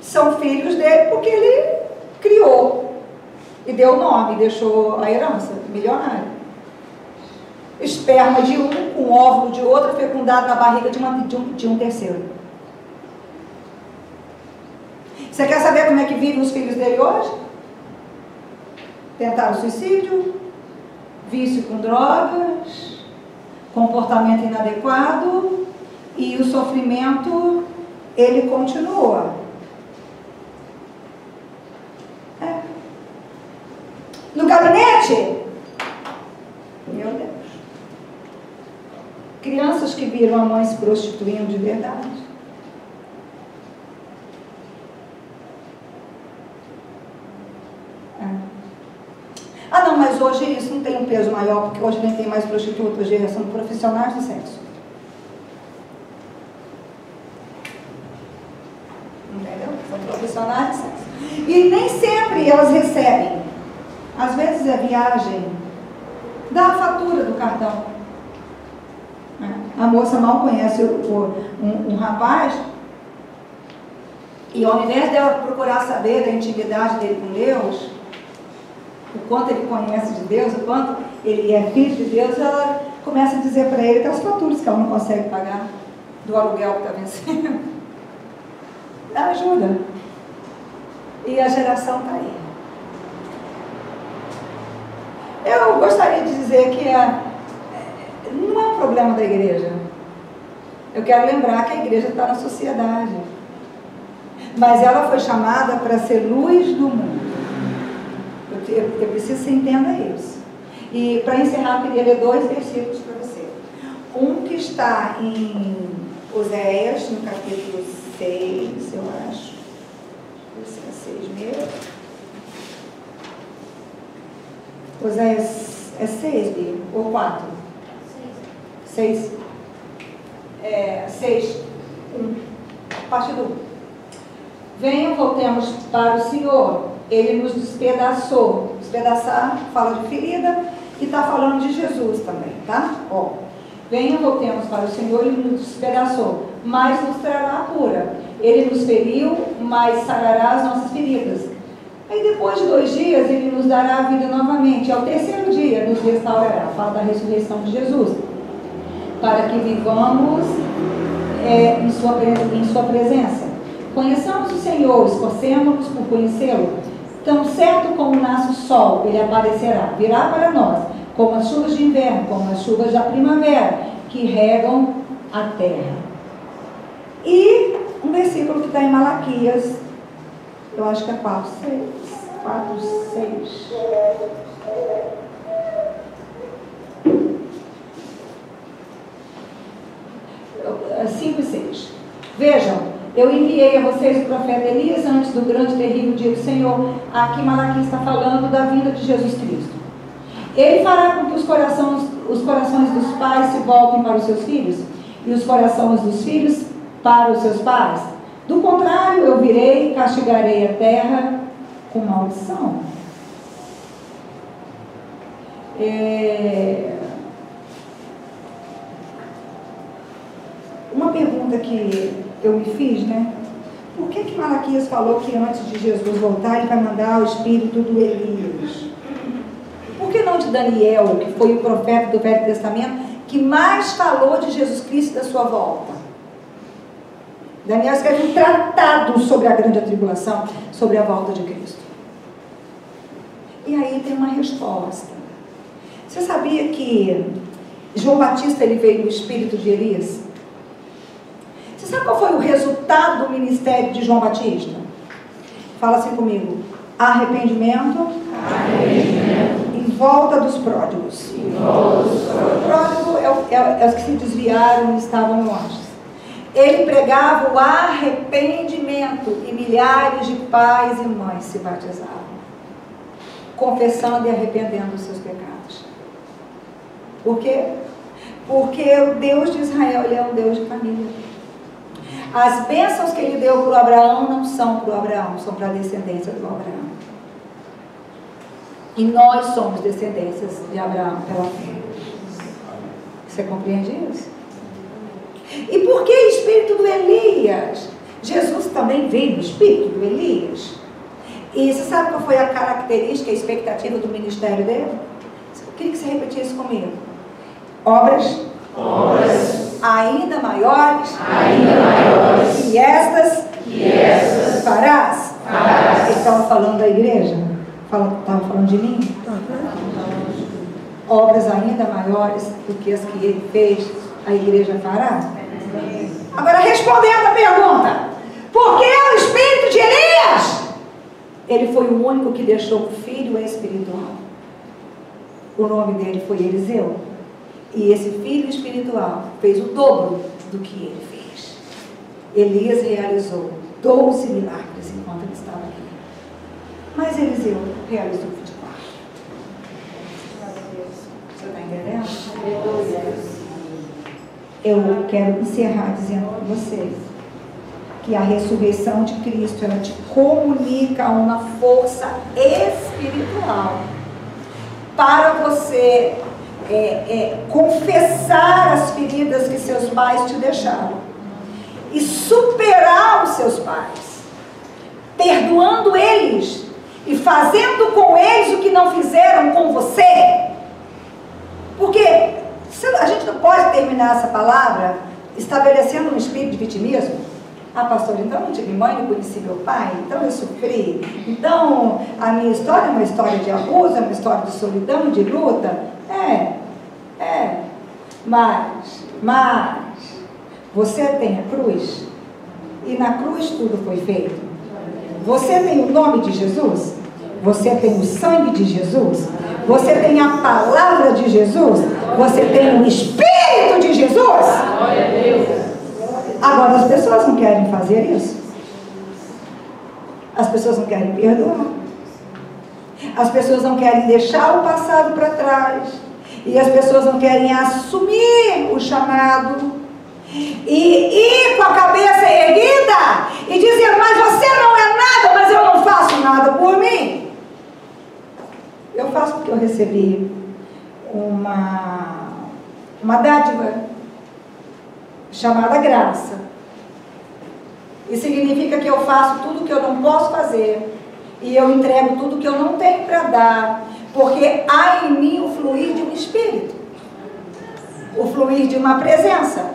S1: são filhos dele porque ele criou e deu o nome, deixou a herança milionária. Esperma de um óvulo de outro, fecundado na barriga de um terceiro. Você quer saber como é que vivem os filhos dele hoje? Tentaram suicídio, vício com drogas, comportamento inadequado, e o sofrimento, ele continua. No gabinete, meu Deus, crianças que viram a mãe se prostituindo de verdade. Não, mas hoje isso não tem um peso maior, porque hoje nem tem mais prostitutas, hoje são profissionais do sexo. Entendeu? São profissionais do sexo. E nem sempre elas recebem. Às vezes é viagem da fatura do cartão. A moça mal conhece um rapaz, e ao invés dela procurar saber da intimidade dele com Deus, o quanto ele conhece de Deus, o quanto ele é filho de Deus, ela começa a dizer para ele que as faturas que ela não consegue pagar do aluguel que está vencendo. Ela ajuda. E a geração está aí. gostaria de dizer que não é um problema da igreja. Eu quero lembrar que a igreja está na sociedade. Mas ela foi chamada para ser luz do mundo. Eu preciso que você entenda isso. E para encerrar, eu queria ler 2 versículos para você. Um que está em Oséias, no capítulo 6, eu acho. Esse é 6 mesmo. Oséias é 6, Bia? Ou 4? 6. 6. 1. Parte do 1. Venham, voltemos para o Senhor. Ele nos despedaçou. Despedaçar fala de ferida e está falando de Jesus também, tá? Ó. Venham, voltemos para o Senhor. Ele nos despedaçou, mas nos trará a cura. Ele nos feriu, mas sarará as nossas feridas. Aí depois de 2 dias, ele nos dará a vida novamente. Ao 3º dia, nos restaurará. Fala da ressurreição de Jesus. Para que vivamos em sua presença. Conheçamos o Senhor, esforcemos-nos por conhecê-lo. Tão certo como nasce o sol, ele aparecerá, virá para nós, como as chuvas de inverno, como as chuvas da primavera, que regam a terra. E um versículo que está em Malaquias, eu acho que é 4, 6. É 5 e 6. Vejam. Eu enviei a vocês o profeta Elias antes do grande e terrível dia do Senhor. Aqui Malaquias está falando da vinda de Jesus Cristo. Ele fará com que os corações dos pais se voltem para os seus filhos e os corações dos filhos para os seus pais. Do contrário, eu virei e castigarei a terra com maldição. Uma pergunta que eu me fiz, né? Por que Malaquias falou que antes de Jesus voltar, ele vai mandar o espírito do Elias? Por que não de Daniel, que foi o profeta do Velho Testamento, que mais falou de Jesus Cristo e da sua volta? Daniel escreve um tratado sobre a grande tribulação, sobre a volta de Cristo. E aí tem uma resposta. Você sabia que João Batista ele veio no espírito de Elias? Você sabe qual foi o resultado do ministério de João Batista? Fala assim comigo. Arrependimento. Em volta dos pródigos. O pródigo é os que se desviaram e estavam longe. Ele pregava o arrependimento e milhares de pais e mães se batizavam, confessando e arrependendo dos seus pecados. Por quê? Porque o Deus de Israel ele é um Deus de família. As bênçãos que ele deu para o Abraão não são para o Abraão, são para a descendência do Abraão. E nós somos descendências de Abraão pela fé. Você compreende isso? E por que o espírito do Elias? Jesus também veio no espírito do Elias. E você sabe qual foi a característica, a expectativa do ministério dele? Eu queria que você repetisse comigo. Obras ainda maiores que estas farás. Ele estava falando da igreja? Estava falando de mim? Obras ainda maiores do que as que ele fez, a igreja fará? Agora, respondendo a pergunta, por que o espírito de Elias? Ele foi o único que deixou o filho espiritual. O nome dele foi Eliseu. E esse filho espiritual fez o dobro do que ele fez. Elias realizou 12 milagres enquanto ele estava aqui. Mas Eliseu realizou 24. Você está entendendo? Eu quero encerrar dizendo para vocês que a ressurreição de Cristo, ela te comunica uma força espiritual para você confessar as feridas que seus pais te deixaram e superar os seus pais, perdoando eles e fazendo com eles o que não fizeram com você. Porque a gente não pode terminar essa palavra estabelecendo um espírito de vitimismo. Ah, pastor, então não tive mãe, não conheci meu pai, então eu sofri. Então, a minha história é uma história de abuso, é uma história de solidão, de luta. Mas, você tem a cruz, e na cruz tudo foi feito. Você tem o nome de Jesus, você tem o sangue de Jesus, você tem a palavra de Jesus, você tem o Espírito de Jesus. Agora, as pessoas não querem fazer isso. As pessoas não querem perdoar. As pessoas não querem deixar o passado para trás. E as pessoas não querem assumir o chamado. E ir com a cabeça erguida e dizer, mas você não é nada, mas eu não faço nada por mim. Eu faço porque eu recebi uma dádiva chamada graça. E significa que eu faço tudo que eu não posso fazer. E eu entrego tudo que eu não tenho para dar. Porque há em mim o fluir de um espírito. O fluir de uma presença.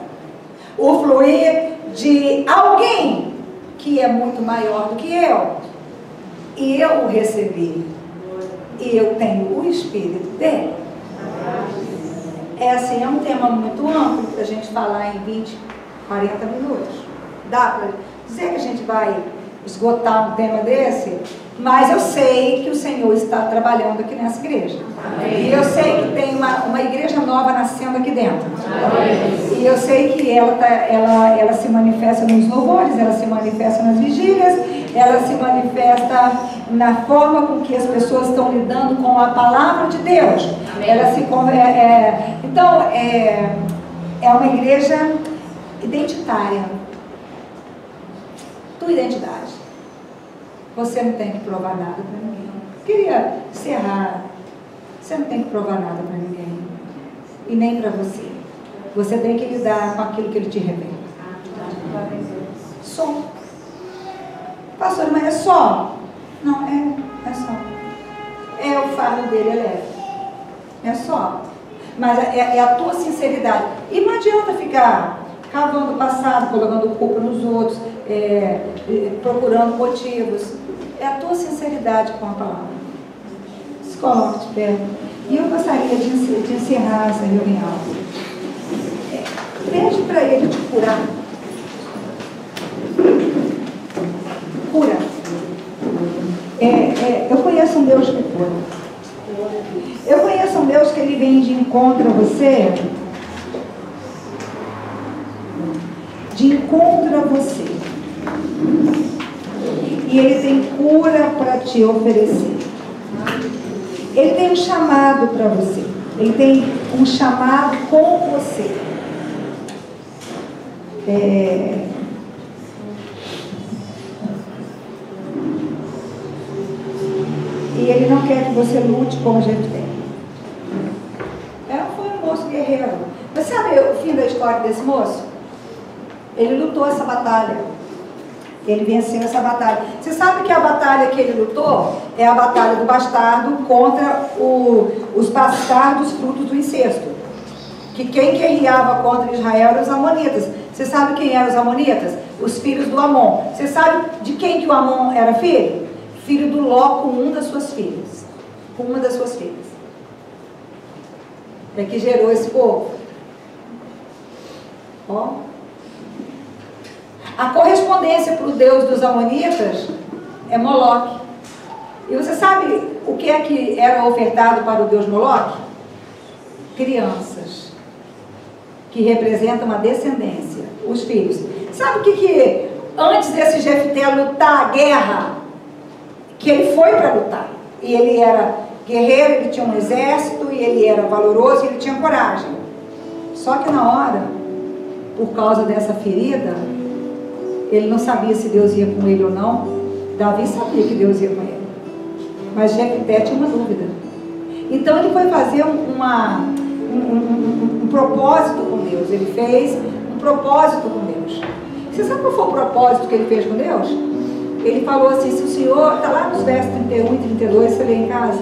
S1: O fluir de alguém que é muito maior do que eu. E eu o recebi. E eu tenho o espírito dele. É assim, é um tema muito amplo para a gente falar em 20, 40 minutos. Dá para dizer que a gente vai esgotar um tema desse? Mas eu sei que o Senhor está trabalhando aqui nessa igreja. Amém. E eu sei que tem uma igreja nova nascendo aqui dentro. Amém. E eu sei que ela se manifesta nos louvores, ela se manifesta nas vigílias, ela se manifesta na forma com que as pessoas estão lidando com a palavra de Deus. Ela se então, é uma igreja identitária. Tua identidade. Você não tem que provar nada para ninguém. Queria encerrar. Você não tem que provar nada para ninguém. E nem para você. Você tem que lidar com aquilo que ele te revela. Só. Pastor, mas é só? Não, é só. É o fardo dele, é leve. É só. Mas é a tua sinceridade. E não adianta ficar cavando o passado, colocando culpa nos outros, procurando motivos. É a tua sinceridade com a palavra. Se coloque de pé. E eu gostaria de encerrar essa reunião. Pede para ele te curar. Cura. Eu conheço um Deus que cura. Eu conheço um Deus que ele vem de encontro a você. De encontro a você. E ele tem cura para te oferecer. Ele tem um chamado para você. Ele tem um chamado com você. E ele não quer que você lute como a gente tem. Foi um moço guerreiro. Mas sabe o fim da história desse moço? Ele lutou essa batalha. Ele venceu essa batalha. Você sabe que a batalha que ele lutou é a batalha do bastardo contra os bastardos frutos do incesto. Que quem guerreava contra Israel eram os amonitas. Você sabe quem eram os amonitas? Os filhos do Amon. Você sabe de quem que o Amon era filho? Filho do Ló com uma das suas filhas. Com uma das suas filhas. É que gerou esse povo. Ó. A correspondência para o Deus dos Amonitas é Moloque. E você sabe o que é que era ofertado para o Deus Moloque? Crianças. Que representam a descendência, os filhos. Sabe o que antes desse Jefté lutar a guerra, que ele foi para lutar, e ele era guerreiro, ele tinha um exército, e ele era valoroso, e ele tinha coragem. Só que na hora, por causa dessa ferida, ele não sabia se Deus ia com ele ou não. Davi sabia que Deus ia com ele, mas Jefté tinha uma dúvida. Então ele foi fazer um propósito com Deus. Ele fez um propósito com Deus. Você sabe qual foi o propósito que ele fez com Deus? Ele falou assim: se o Senhor, está lá nos versos 31 e 32, você lê em casa,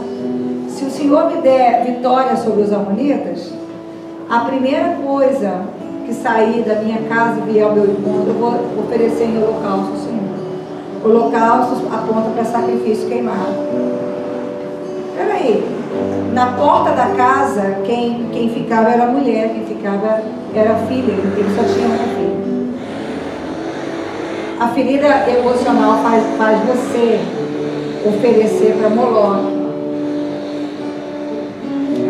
S1: se o Senhor me der vitória sobre os amonitas, a primeira coisa que sair da minha casa e vier ao meu encontro, eu vou oferecer em holocausto, Senhor. Holocausto aponta para sacrifício queimado. Peraí, na porta da casa, quem ficava era a mulher, quem ficava era a filha, ele só tinha uma filha. A ferida emocional faz você oferecer para Moloque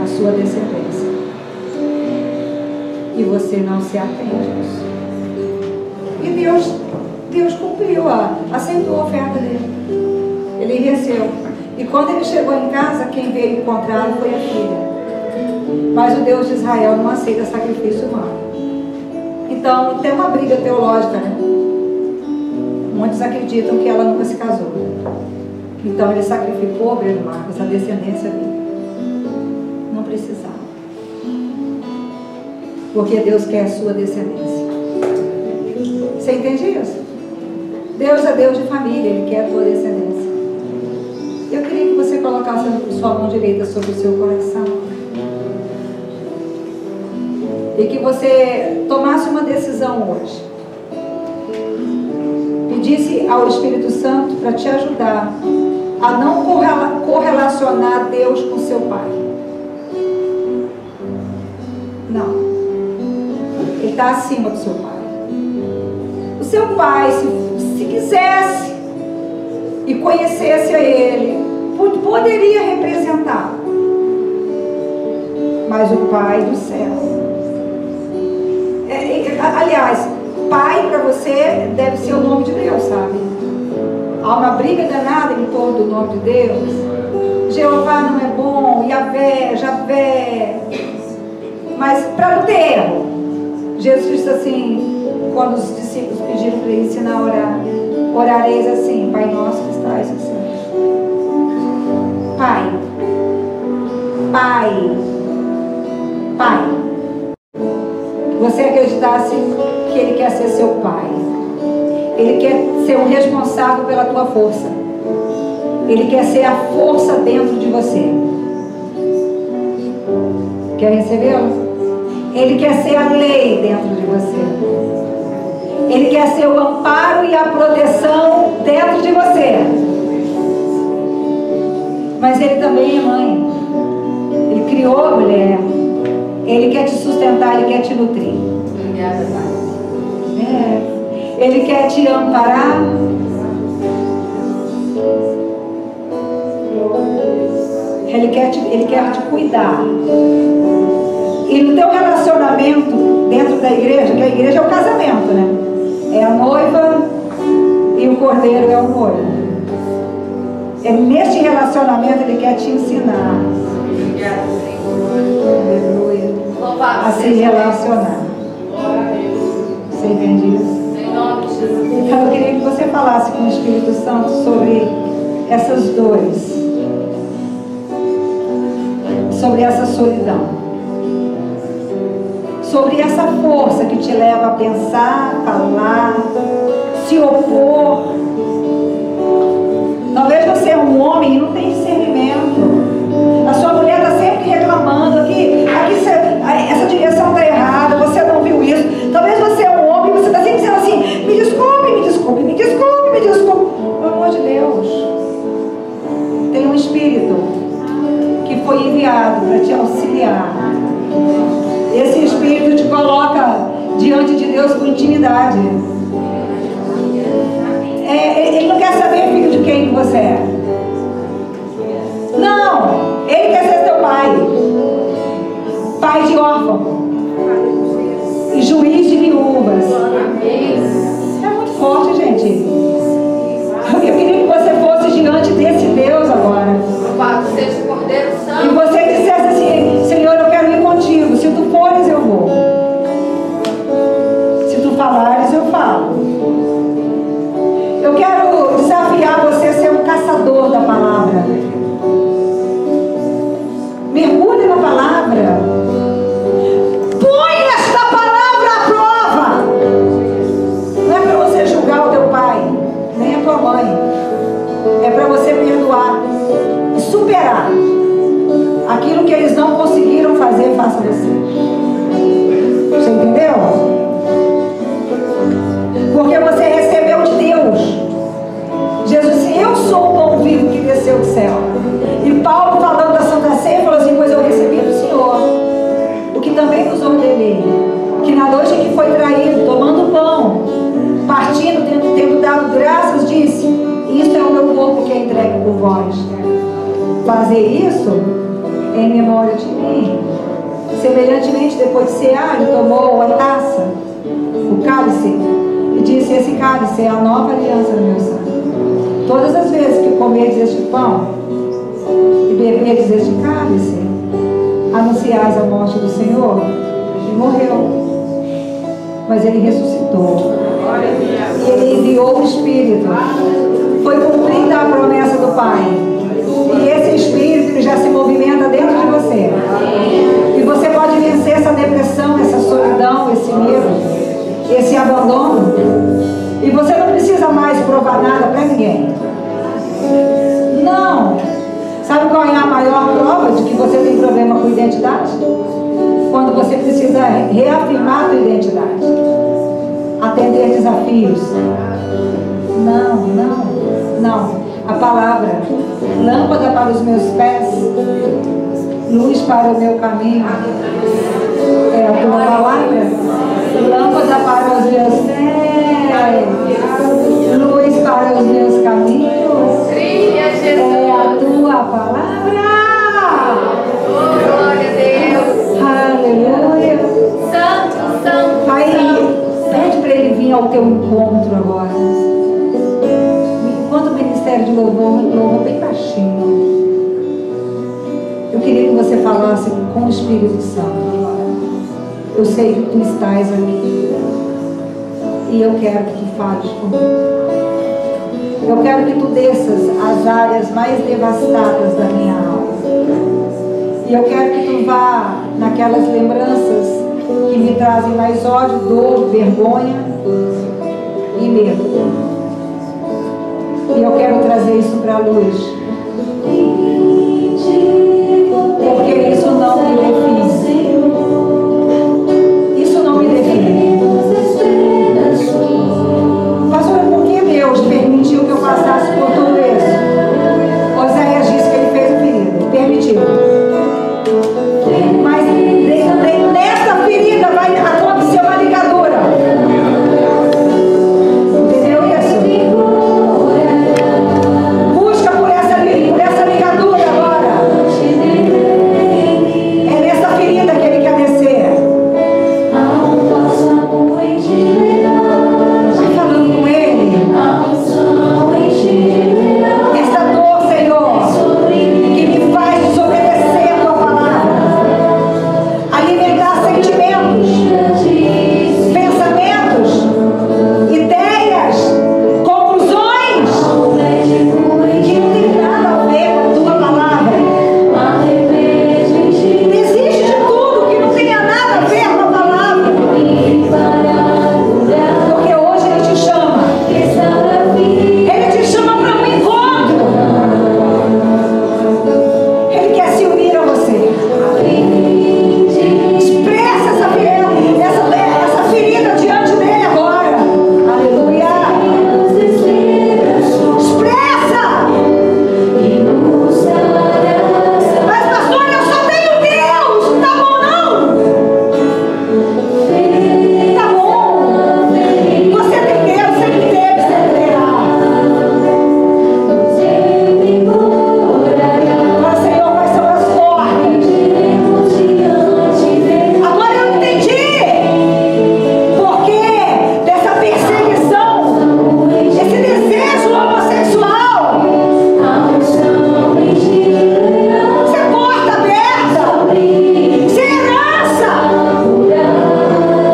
S1: a sua descendência. E você não se atende a isso. E Deus cumpriu, aceitou a oferta dele. Ele recebeu. E quando ele chegou em casa, quem veio encontrá-lo foi a filha. Mas o Deus de Israel não aceita sacrifício humano. Então tem uma briga teológica, né? Muitos acreditam que ela nunca se casou. Então ele sacrificou Pedro Marcos, a descendência dele. Não precisava. Porque Deus quer a sua descendência. Você entende isso? Deus é Deus de família, Ele quer a tua descendência. Eu queria que você colocasse a sua mão direita sobre o seu coração. E que você tomasse uma decisão hoje. Pedisse ao Espírito Santo para te ajudar a não correlacionar Deus com seu pai. Não. Ele está acima do seu pai. O seu pai, se quisesse e conhecesse a ele, poderia representá-lo. Mas o Pai do céu. Aliás, pai para você deve ser o nome de Deus, sabe? Há uma briga danada em torno do nome de Deus. Jeová não é bom, Yahvé, Javé. Mas para não ter erro, Jesus disse assim, quando os discípulos pediram para ele ensinar a orar, orareis assim: Pai nosso que estás no céu. Pai, Pai, Pai. Você acreditasse que Ele quer ser seu Pai. Ele quer ser o responsável pela tua força. Ele quer ser a força dentro de você. Quer recebê-lo? Ele quer ser a lei dentro de você. Ele quer ser o amparo e a proteção dentro de você. Mas Ele também é mãe. Ele criou a mulher. Ele quer te sustentar, Ele quer te nutrir.
S2: Obrigada, Pai.
S1: Ele quer te amparar. Ele quer te cuidar. E no teu relacionamento dentro da igreja, que a igreja é o casamento, né? É a noiva e o cordeiro é o noivo. Neste relacionamento Ele quer te ensinar.
S2: Obrigada, Senhor.
S1: Aleluia.
S2: Louvado
S1: A se
S2: seja
S1: relacionar.
S2: Glória a Deus.
S1: Você entende isso?
S2: Em nome de Jesus.
S1: Então eu queria que você falasse com o Espírito Santo sobre essas dores, sobre essa solidão, sobre essa força que te leva a pensar, falar, se opor. Talvez você é um homem e não tem discernimento. A sua mulher está sempre reclamando aqui essa direção está errada, você não viu isso. Talvez você é um homem e você está sempre dizendo assim: me desculpe, me desculpe, me desculpe, me desculpe. Pelo amor de Deus, tem um Espírito que foi enviado para te auxiliar. Esse Espírito te coloca diante de Deus com intimidade. Ele não quer saber, filho, de quem você é. Não, Ele quer ser teu pai. Pai de órfão e juiz de viúvas. É muito forte, gente. Eu queria que você fosse diante desse Deus agora.
S2: Louvado seja o Cordeiro Santo.
S1: E você dissesse assim: Senhor, eu quero ir contigo. Se tu fores, eu vou. Se tu falares, eu falo. Eu quero desafiar você a ser um caçador da palavra. Mergulhe na palavra. Põe esta palavra à prova. Não é para você julgar o teu pai, nem a tua mãe. É para você perdoar e superar aquilo que eles não conseguiram fazer, faça você. Você entendeu? céu. E Paulo, falando da Santa Ceia, falou assim: pois eu recebi do Senhor o que também vos ordenei, que na noite em que foi traído, tomando o pão, partindo, tendo dado graças, disse: isto é o meu corpo que é entregue por vós. Fazer isso em memória de mim. Semelhantemente, depois de cear, ele tomou a taça, o cálice, e disse: esse cálice é a nova aliança no meu sangue. Todas as vezes que comerdes este pão e beberdes este cálice, anunciais a morte do Senhor. Ele morreu, mas ele ressuscitou. E ele enviou o Espírito. Foi cumprida a promessa do Pai. E esse Espírito já se movimenta dentro de você. E você pode vencer essa depressão, essa solidão, esse medo, esse abandono. E você não precisa mais provar nada para ninguém. Não. Sabe qual é a maior prova de que você tem problema com identidade? Quando você precisa reafirmar a sua identidade, atender desafios. Não. A palavra, lâmpada para os meus pés, luz para o meu caminho. É a tua palavra, lâmpada para os meus pés, luz para os meus caminhos. É a tua palavra.
S2: Glória a Deus.
S1: Aleluia.
S2: Santo.
S1: Pai, pede para ele vir ao teu encontro agora. Enquanto o ministério de louvor bem baixinho, eu queria que você falasse com o Espírito Santo agora. Eu sei que tu estás aqui e eu quero que tu fales comigo. Eu quero que tu desças as áreas mais devastadas da minha alma. E eu quero que tu vá naquelas lembranças que me trazem mais ódio, dor, vergonha e medo. E eu quero trazer isso para a luz. Porque isso não me define. Isso não me define. Pastor, por que Deus permitiu que eu passasse por tudo isso? Oséias disse que ele fez o ferida. Ele permitiu. Mas nessa ferida vai acontecer uma ligadura. Entendeu isso? Busca por essa ligadura agora. É nessa ferida que ele quer descer. Vai falando com ele. Essa dor, Senhor, que me faz desobedecer a tua palavra, alimentar sentimentos, pensamentos, ideias, conclusões que não tem nada a ver com a tua palavra. Desiste de tudo que não tenha nada a ver com a palavra, porque hoje ele te chama. Ele te chama para um encontro. Ele quer se unir a você. Expressa essa ferida diante dele agora. Aleluia. Expressa. Mas pastor, eu só tenho Deus. Tá bom não? Tá bom. Você tem Deus, sempre teve, sempre terá. Mas Senhor, quais são as formas? Agora eu entendi por que dessa perseguição, esse desejo homossexual, essa porta aberta, sem herança.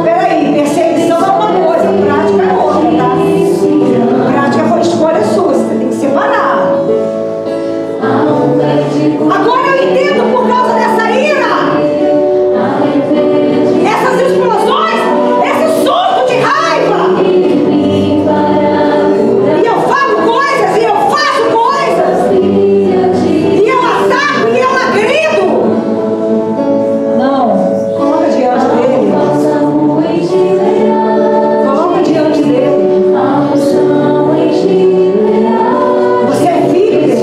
S1: Peraí, perseguição é uma coisa, prática é outra, tá? Prática foi escolha sua, você tem que separar. Agora eu entendo por causa dessa ira, essas explosões, esse surto de raiva. E eu falo coisas, e eu faço coisas, e eu ataco, e eu agrido. Não, coloca diante dele. Coloca diante dele. Você é filho dele.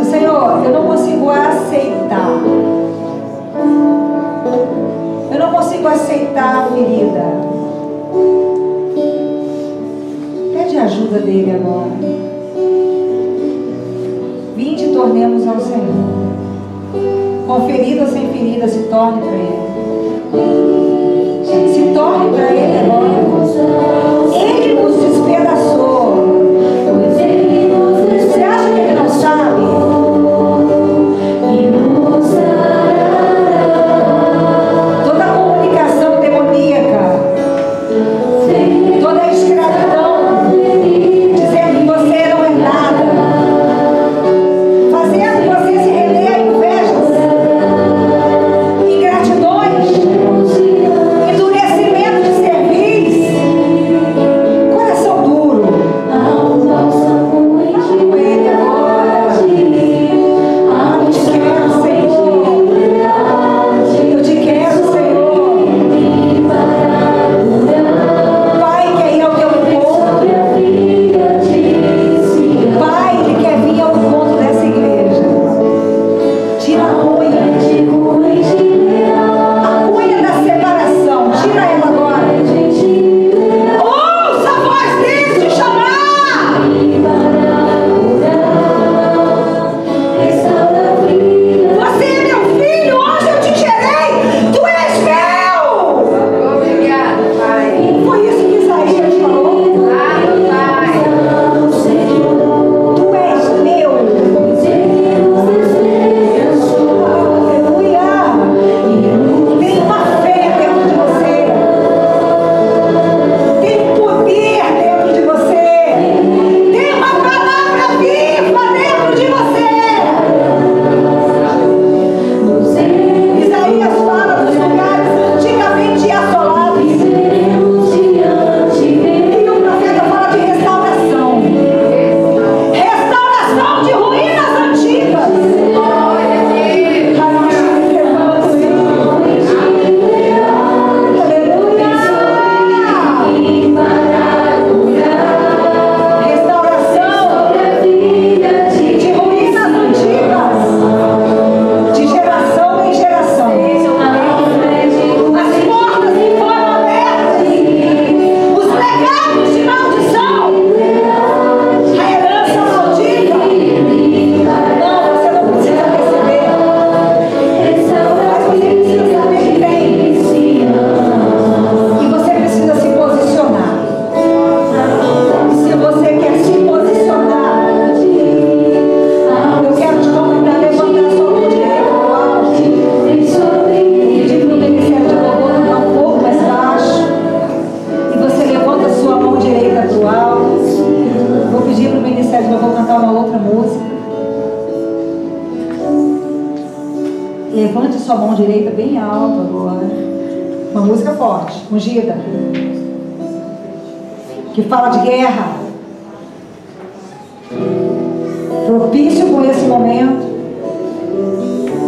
S1: Senhor, eu não consigo aceitar. Eu não consigo aceitar a ferida. Pede a ajuda dele agora. Vinde e tornemos ao Senhor. Com ferida ou sem ferida, se torne para Ele. Se torne para Ele agora. Ele nos despedaçou. Você acha que Ele não sabe? Toda a comunicação demoníaca, toda a escravidão, dizendo que você não é nada, fazendo você se render a invejas, ingratidões, endurecimento de cerviz, coração duro. Fala com Ele agora. Eu te quero, Senhor. Eu te quero, Senhor. Pai quer ir ao teu encontro. Pai, Ele quer vir ao encontro dessa igreja. Tira a cunha da separação. Tira ela agora. Ouça a voz dele te chamar. Você é meu filho, hoje eu te gerei. Tu és meu.
S2: Obrigada, Pai.
S1: Foi isso que Isaías falou.
S2: Claro, Pai.
S1: Tu és meu. Aleluia. Tem uma fé dentro de você. Tem poder dentro de você. Tem uma palavra viva dentro de você. Isaías fala dos lugares antigamente assolados. E o profeta fala de restauração. Restauração de ruínas antigas. Restauração de ruínas antigas, de geração em geração. As portas que foram abertas, os legados de maldição, a herança maldita. Não, você não precisa receber, mas você precisa saber que tem. E você precisa se posicionar. Se você quer se posicionar, eu quero te convidar a levantar sua mão direita para o alto. Pedir para o Ministério de Louvor cantar um pouco mais baixo. E você levanta a sua mão direita para o alto. Vou pedir para o Ministério de Louvor cantar uma outra música. Levante sua mão direita bem alto agora. Uma música forte, ungida, que fala de guerra. Propício com esse momento,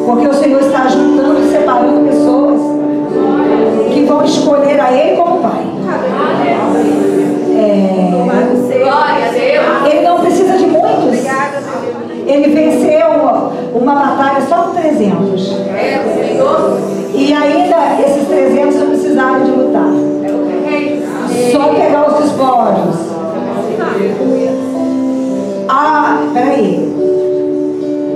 S1: porque o Senhor está juntando e separando pessoas que vão escolher a Ele como Pai.
S2: Glória a Deus.
S1: Ele não precisa de muitos. Ele venceu uma batalha só com 300.
S2: É o Senhor.
S1: E ainda esses 300 não precisaram de lutar. Só pegar os despojos. Ah, peraí.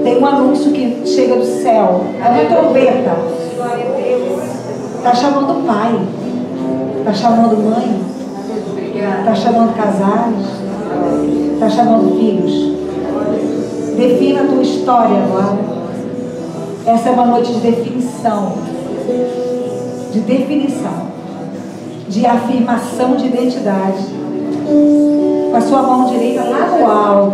S1: Tem um anúncio que chega do céu. É uma trombeta. Está chamando pai. Está chamando mãe. Está chamando casais. Está chamando filhos. Defina a tua história agora. Essa é uma noite de definição. De definição. De afirmação de identidade. Com a sua mão direita lá no alto.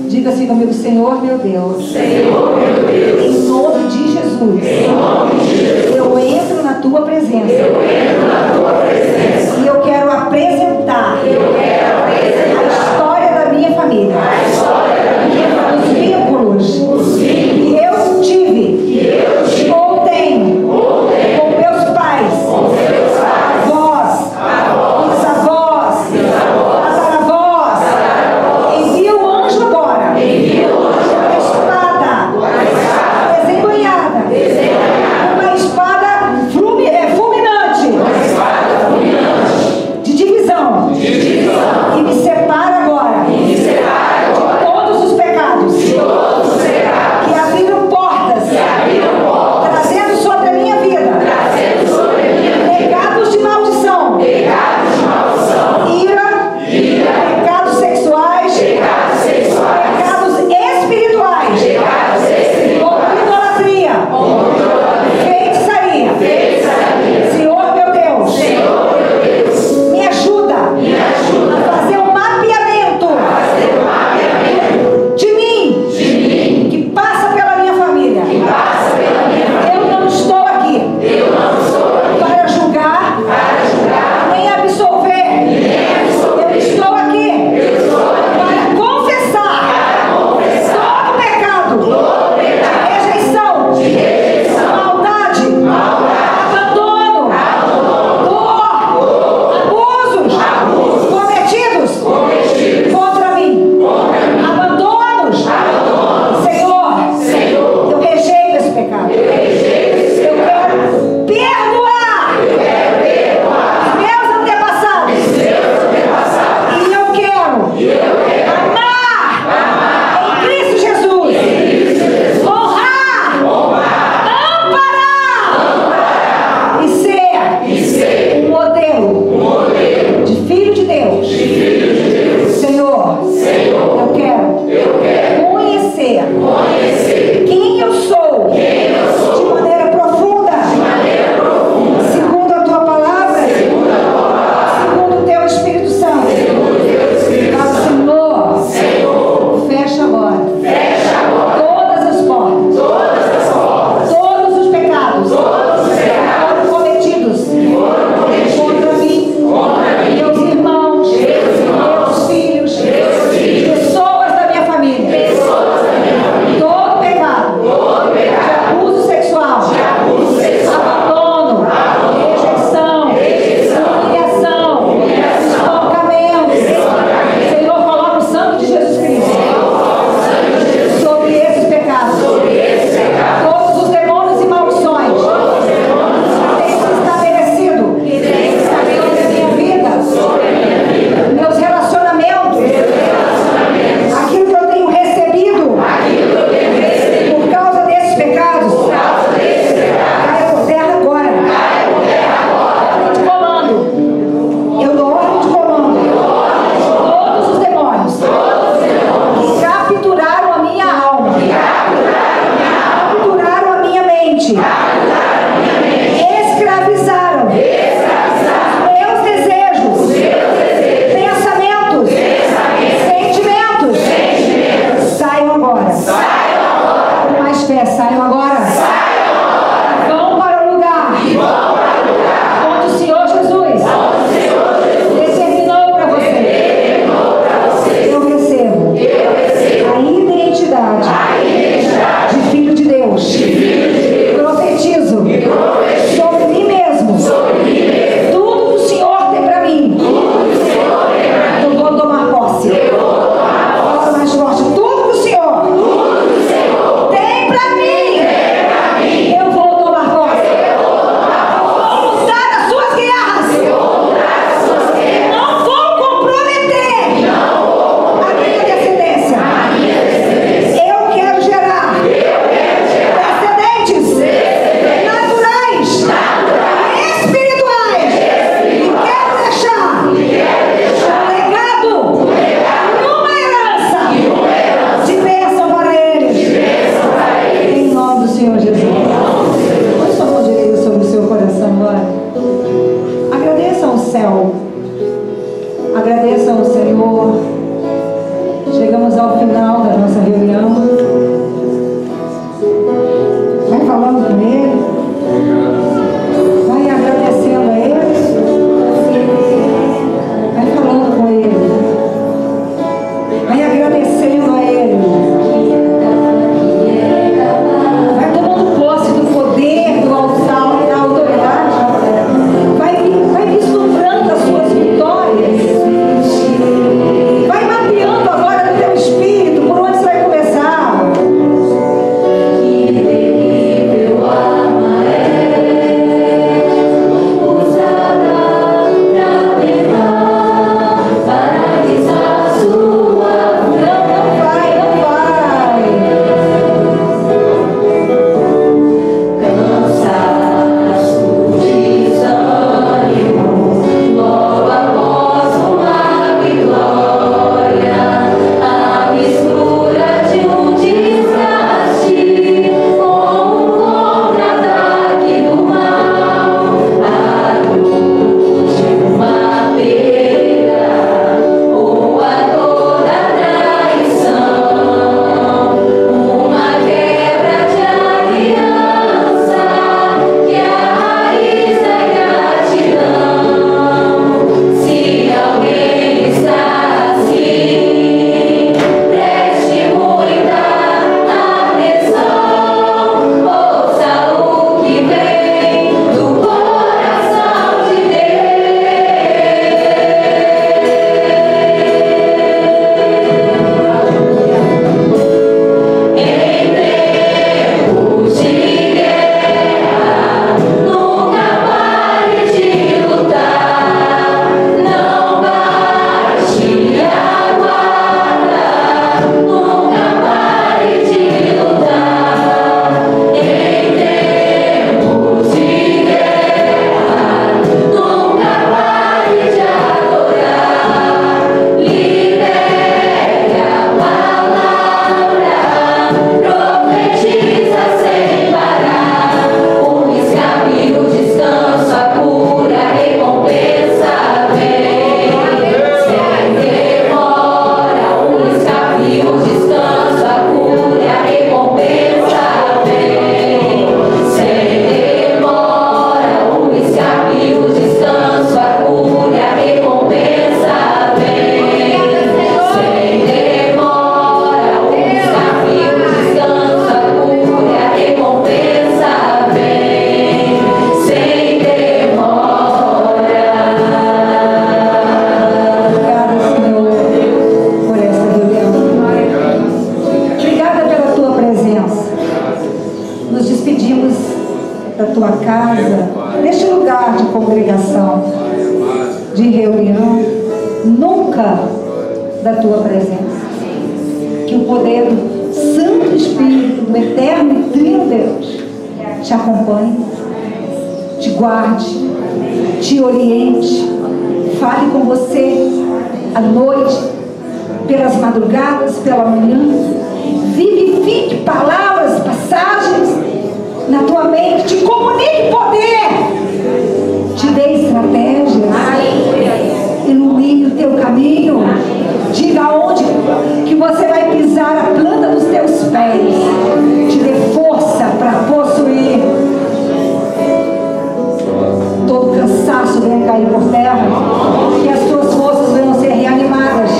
S1: Diga assim comigo: Senhor meu Deus.
S3: Senhor meu Deus.
S1: Em nome de Jesus.
S3: Em nome de Jesus.
S1: Eu entro na tua presença.
S3: Eu entro na tua presença.
S1: E eu quero apresentar. A história da minha família.
S3: A história da minha
S1: Os
S3: família.
S1: vínculos.
S3: Os vínculos.
S1: Que eu tive.
S3: Que eu tive.
S1: Ou tenho.
S3: Ou tenho.
S1: Com meus pais.
S3: Com meus pais.
S1: Avós.
S3: Avós.
S1: Bisavós.
S3: Bisavós.
S1: Tataravós.
S3: Tataravós.
S1: Envia o anjo agora. conhecer quem eu sou de maneira profunda, segundo a tua palavra, segundo o teu Espírito Santo. Fala, Senhor, fecha agora todas as portas, todos os pecados foram cometidos contra mim, meus irmãos, meus filhos, pessoas da minha família. Todo pecado de abuso sexual, abandono, rejeição, humilhação, espancamento. Senhor, coloca o sangue de Jesus Cristo sobre esses pecados. Todos os demônios e maldições que têm se estabelecido sobre a minha vida, meus relacionamentos, aquilo que eu tenho recebido por causa desses pecados, caia por terra agora. Ordem de comando. Eu dou ordem de comando. Todos os demônios que capturaram a minha alma, capturaram a minha mente, escravizaram meus desejos, pensamentos, sentimentos, saiam agora. Com mais fé, saiam agora. Vão para o lugar onde o Senhor Jesus determinou para você. Eu recebo a identidade de filho de Deus. Profetizo sobre mim mesmo. Tudo que o Senhor tem para mim, eu vou tomar posse. Fala mais forte. Tudo que o Senhor da tua casa, neste lugar de congregação, de reunião, nunca da tua presença. Que o poder do Santo Espírito, do eterno e trino Deus, te acompanhe, te guarde, te oriente, fale com você à noite, pelas madrugadas, pela manhã, vivifique palavras, passagens na tua mente, te comunique poder, te dê estratégias, ilumine o teu caminho, diga onde que você vai pisar a planta dos teus pés, te dê força para possuir. Todo cansaço venha cair por terra, que as tuas forças venham ser reanimadas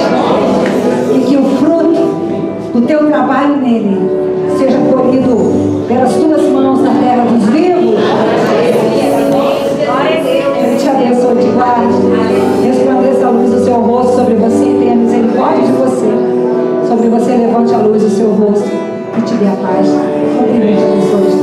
S1: e que o fruto do teu trabalho nele seja colhido pelas tuas mãos na terra dos vivos. Ele te abençoe, te guarde, resplandeça a luz do seu rosto sobre você e tenha misericórdia de você. Sobre você levante a luz do seu rosto e te dê a paz. Cumprimento a pessoa de